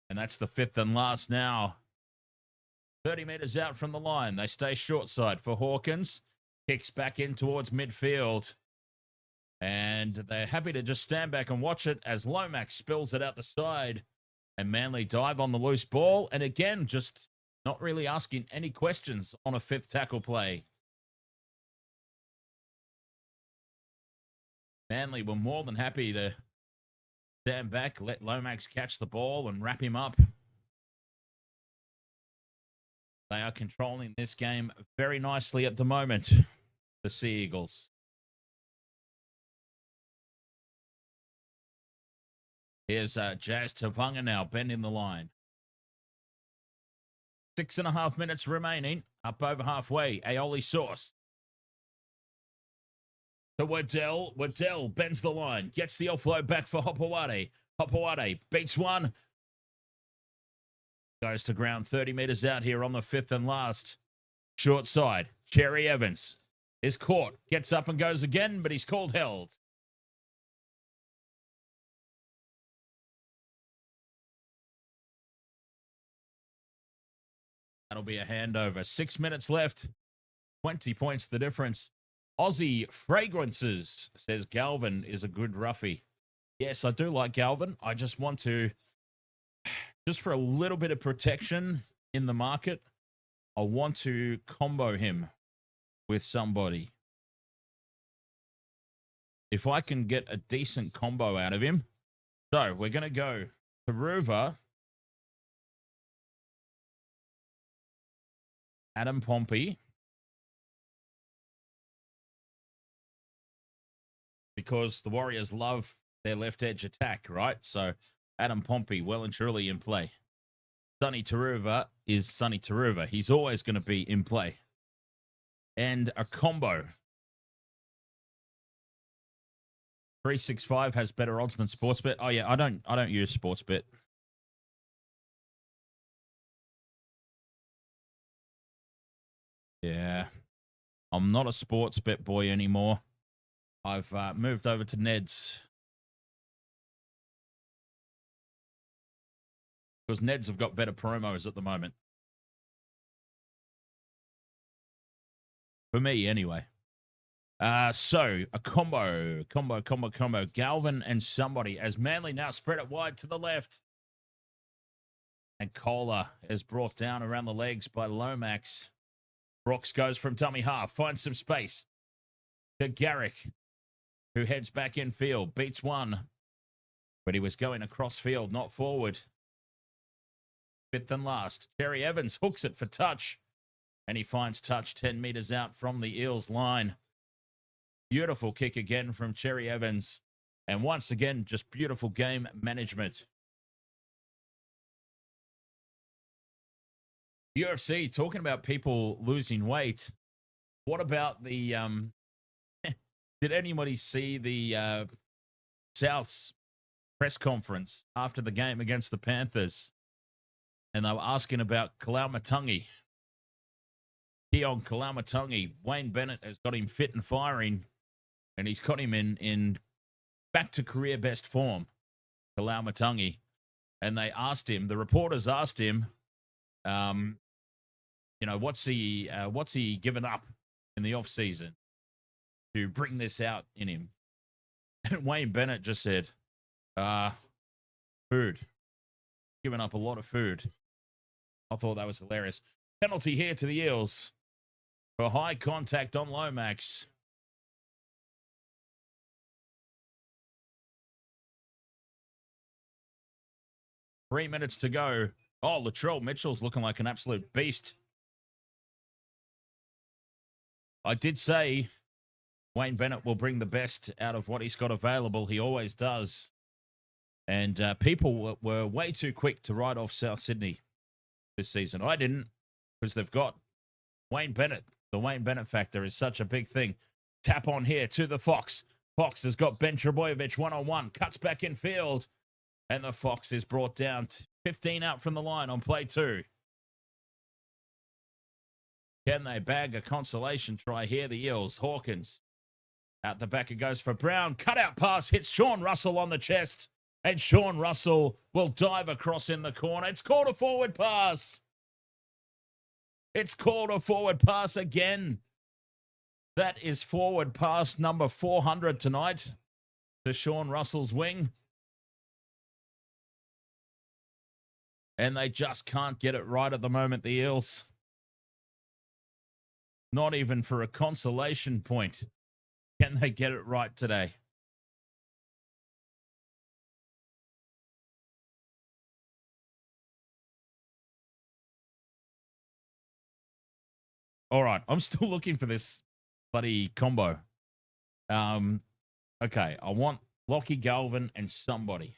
And that's the 5th and last now. 30 meters out from the line. They stay short side for Hawkins. Kicks back in towards midfield. And they're happy to just stand back and watch it as Lomax spills it out the side. And Manly dive on the loose ball. And again, just not really asking any questions on a 5th tackle play. Manly were more than happy to stand back, let Lomax catch the ball and wrap him up. They are controlling this game very nicely at the moment, the Sea Eagles. Here's Jazz Tavunga now, bending the line. 6.5 minutes remaining, up over halfway. Aioli Sauce. To Waddell. Waddell bends the line, gets the offload back for Hopoate. Hopoate beats one. Goes to ground 30 meters out here on the 5th and last. Short side. Cherry-Evans is caught. Gets up and goes again, but he's called held. That'll be a handover. 6 minutes left. 20 points the difference. Aussie Fragrances says Galvin is a good roughie. Yes, I do like Galvin. I just want to... Just for a little bit of protection in the market, I want to combo him with somebody. If I can get a decent combo out of him. So we're going to go Taruva, Adam Pompey, because the Warriors love their left edge attack, right? So Adam Pompey, well and truly in play. Sonny Taruva is Sonny Taruva. He's always going to be in play. And a combo. 365 has better odds than Sportsbet. Oh yeah, I don't use Sportsbet. Yeah. I'm not a Sportsbet boy anymore. I've moved over to Ned's. Because Neds have got better promos at the moment. For me, anyway. So, a combo. Galvin and somebody as Manly now spread it wide to the left. And Kohler is brought down around the legs by Lomax. Brooks goes from dummy half, finds some space. To Garrick, who heads back in field, beats one. But he was going across field, not forward. 5th and last. Cherry-Evans hooks it for touch. And he finds touch 10 meters out from the Eels line. Beautiful kick again from Cherry-Evans. And once again, just beautiful game management. UFC, talking about people losing weight. What about the... Did anybody see the South's press conference after the game against the Panthers? And they were asking about Kalaumatangi. Keon Kalaumatangi. Wayne Bennett has got him fit and firing. And he's got him in back to career best form. Kalaumatangi, and they asked him, the reporters asked him, what's he given up in the off season to bring this out in him? And Wayne Bennett just said, food. Given up a lot of food. I thought that was hilarious. Penalty here to the Eels for high contact on Lomax. Three minutes to go. Oh, Latrell Mitchell's looking like an absolute beast. I did say Wayne Bennett will bring the best out of what he's got available. He always does. And people were way too quick to write off South Sydney this season. I didn't, because they've got Wayne Bennett. The Wayne Bennett factor is such a big thing. Tap on here to the Fox. Fox has got Ben Trbojevic one-on-one. Cuts back in field. And the Fox is brought down 15 out from the line on play 2. Can they bag a consolation try here? The Eels. Hawkins. Out the back it goes for Brown. Cutout pass hits Sean Russell on the chest. And Sean Russell will dive across in the corner. It's called a forward pass. It's called a forward pass again. That is forward pass number 400 tonight to Sean Russell's wing. And they just can't get it right at the moment, the Eels. Not even for a consolation point can they get it right today. All right, I'm still looking for this bloody combo. Okay, I want Lockie Galvin and somebody.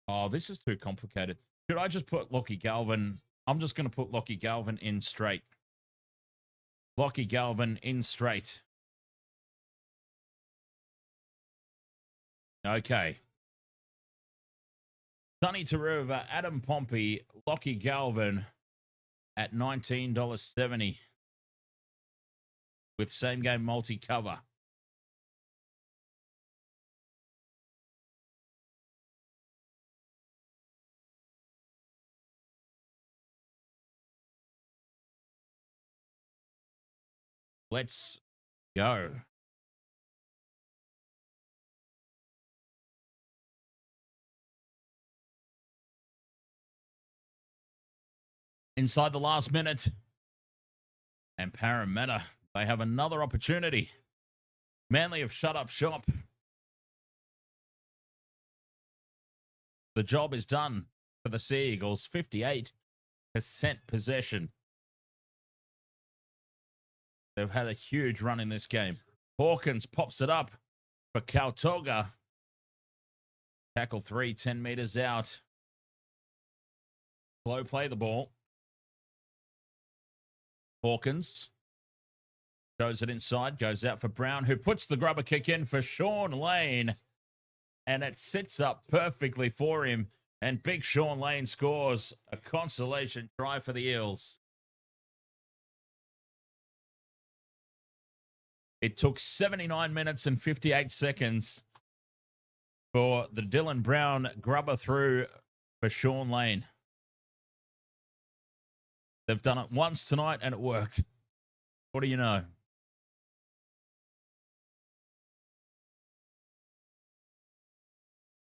Oh, this is too complicated. Should I just put Lockie Galvin? I'm just going to put Lockie Galvin in straight. Lockie Galvin in straight. Okay. Sonny Taruva, Adam Pompey, Lockie Galvin at $19.70 with same game multi cover. Let's go. Inside the last minute. And Parramatta, they have another opportunity. Manly have shut up shop. The job is done for the Sea Eagles. 58% possession. They've had a huge run in this game. Hawkins pops it up for Kautoga. Tackle 3, 10 meters out. Slow play the ball. Hawkins shows it inside, goes out for Brown, who puts the grubber kick in for Sean Lane. And it sits up perfectly for him. And big Sean Lane scores a consolation try for the Eels. It took 79 minutes and 58 seconds for the Dylan Brown grubber through for Sean Lane. They've done it once tonight and it worked. What do you know?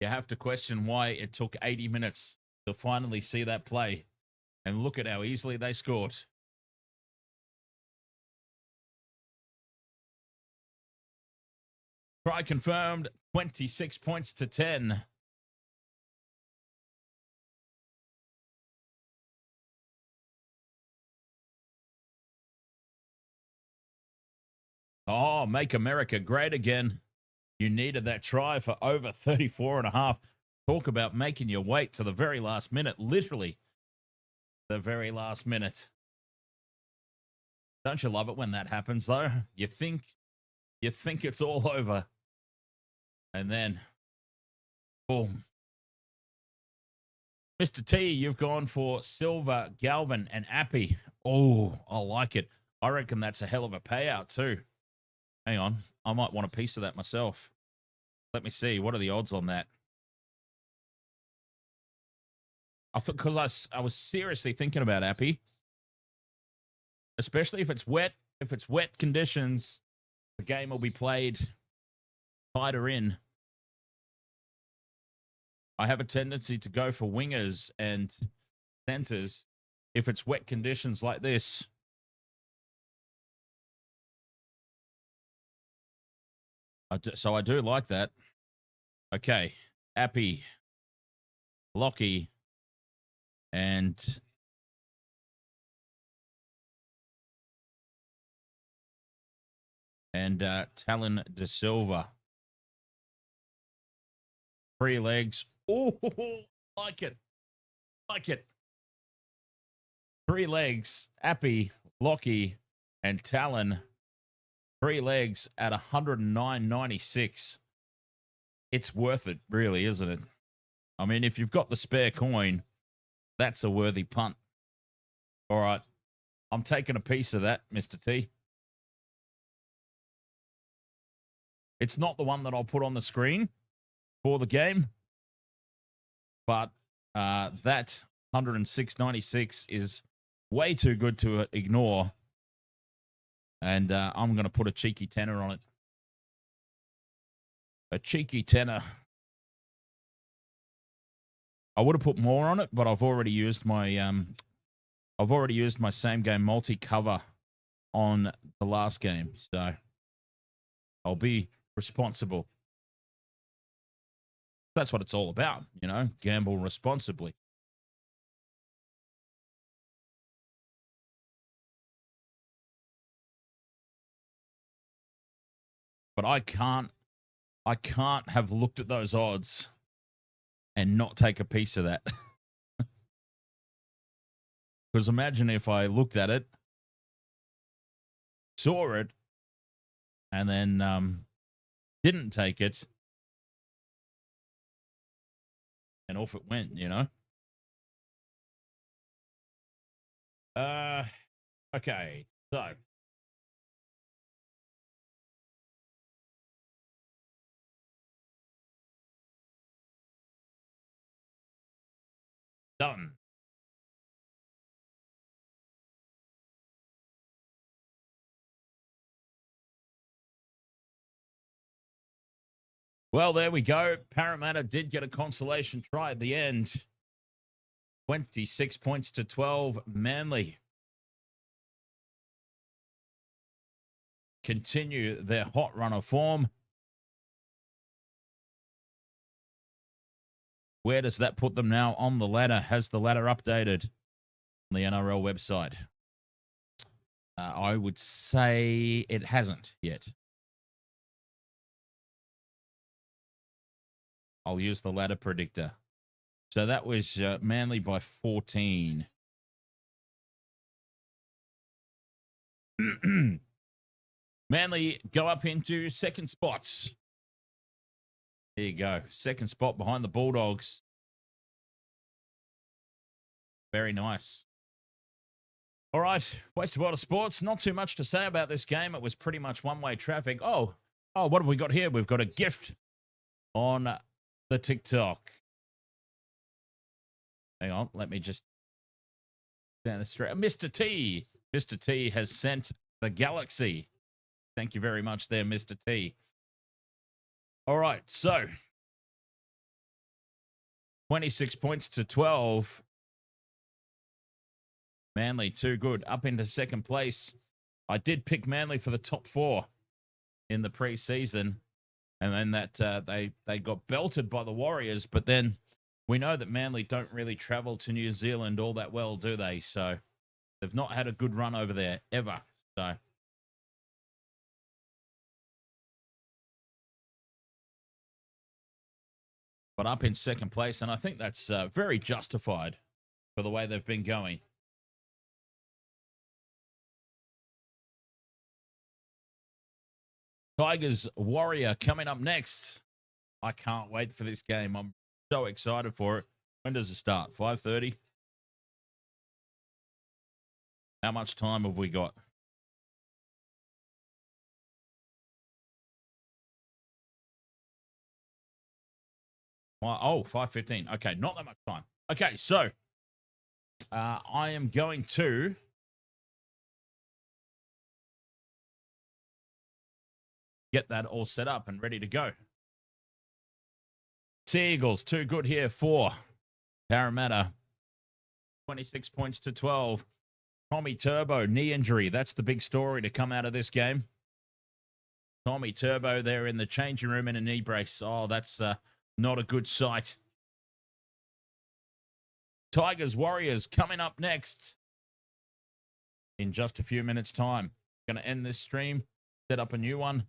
You have to question why it took 80 minutes to finally see that play. And look at how easily they scored. Try confirmed, 26 points to 10. Oh, make America great again. You needed that try for over 34 and a half. Talk about making your wait to the very last minute, literally the very last minute. Don't you love it when that happens, though? You think it's all over. And then, boom. Mr. T, you've gone for Silver, Galvin, and Appy. Oh, I like it. I reckon that's a hell of a payout, too. Hang on. I might want a piece of that myself. Let me see. What are the odds on that? I thought, because I was seriously thinking about Appy, especially if it's wet. If it's wet conditions, the game will be played tighter in. I have a tendency to go for wingers and centers if it's wet conditions like this. So I do like that. Okay. Appy, Lockie, and Talon De Silva. 3 legs. Oh, like it. Like it. 3 legs. Appy, Lockie, and Talon. 3 legs at 109.96. It's worth it, really, isn't it? I mean, if you've got the spare coin, that's a worthy punt. All right. I'm taking a piece of that, Mr. T. It's not the one that I'll put on the screen for the game, but that 106.96 is way too good to ignore, and I'm going to put a cheeky tenner on it. A cheeky tenner. I would have put more on it, but I've already used my same game multi cover on the last game, so I'll be responsible. That's what it's all about, you know, gamble responsibly. But I can't have looked at those odds and not take a piece of that. Because imagine if I looked at it, saw it, and then didn't take it, and off it went, you know? Okay, so. Done. Well, there we go. Parramatta did get a consolation try at the end. 26 points to 12. Manly continue their hot run of form. Where does that put them now on the ladder? Has the ladder updated on the NRL website? I would say it hasn't yet. I'll use the ladder predictor. So that was Manly by 14. Manly go up into second spots. There you go. Second spot behind the Bulldogs. Very nice. All right. Wasted World of Sports. Not too much to say about this game. It was pretty much one-way traffic. Oh, what have we got here? We've got a gift on the TikTok. Hang on. Let me just down the street. Mr. T. Mr. T has sent the Galaxy. Thank you very much there, Mr. T. All right. So 26 points to 12. Manly, too good. Up into second place. I did pick Manly for the top 4 in the preseason. And then that they got belted by the Warriors. But then we know that Manly don't really travel to New Zealand all that well, do they? So they've not had a good run over there ever. So but up in second place. And I think that's very justified for the way they've been going. Tigers Warrior coming up next. I can't wait for this game. I'm so excited for it. When does it start? 5:30? How much time have we got? Oh, 5:15. Okay, not that much time. Okay, so I am going to get that all set up and ready to go. Sea Eagles, too good here for Parramatta. 26 points to 12. Tommy Turbo, knee injury. That's the big story to come out of this game. Tommy Turbo there in the changing room in a knee brace. Oh, that's not a good sight. Tigers Warriors coming up next in just a few minutes' time. Going to end this stream, set up a new one.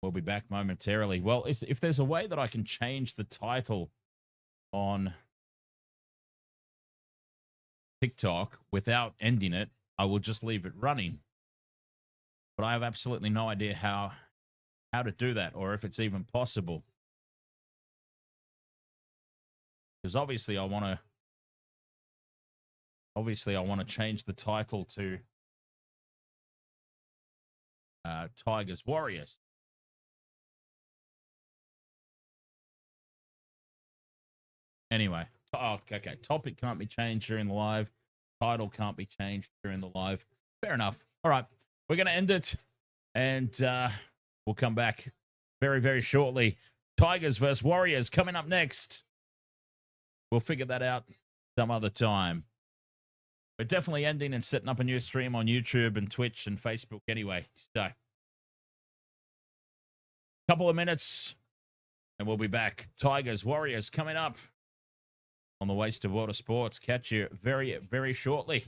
We'll be back momentarily. Well, if there's a way that I can change the title on TikTok without ending it, I will just leave it running. But I have absolutely no idea how to do that, or if it's even possible. Because obviously I want to change the title to Tigers Warriors. Anyway, okay. Topic can't be changed during the live. Title can't be changed during the live. Fair enough. All right, we're going to end it, and we'll come back very, very shortly. Tigers versus Warriors coming up next. We'll figure that out some other time. We're definitely ending and setting up a new stream on YouTube and Twitch and Facebook anyway. So, couple of minutes, and we'll be back. Tigers Warriors coming up on the Waste of Water Sports. Catch you very, very shortly.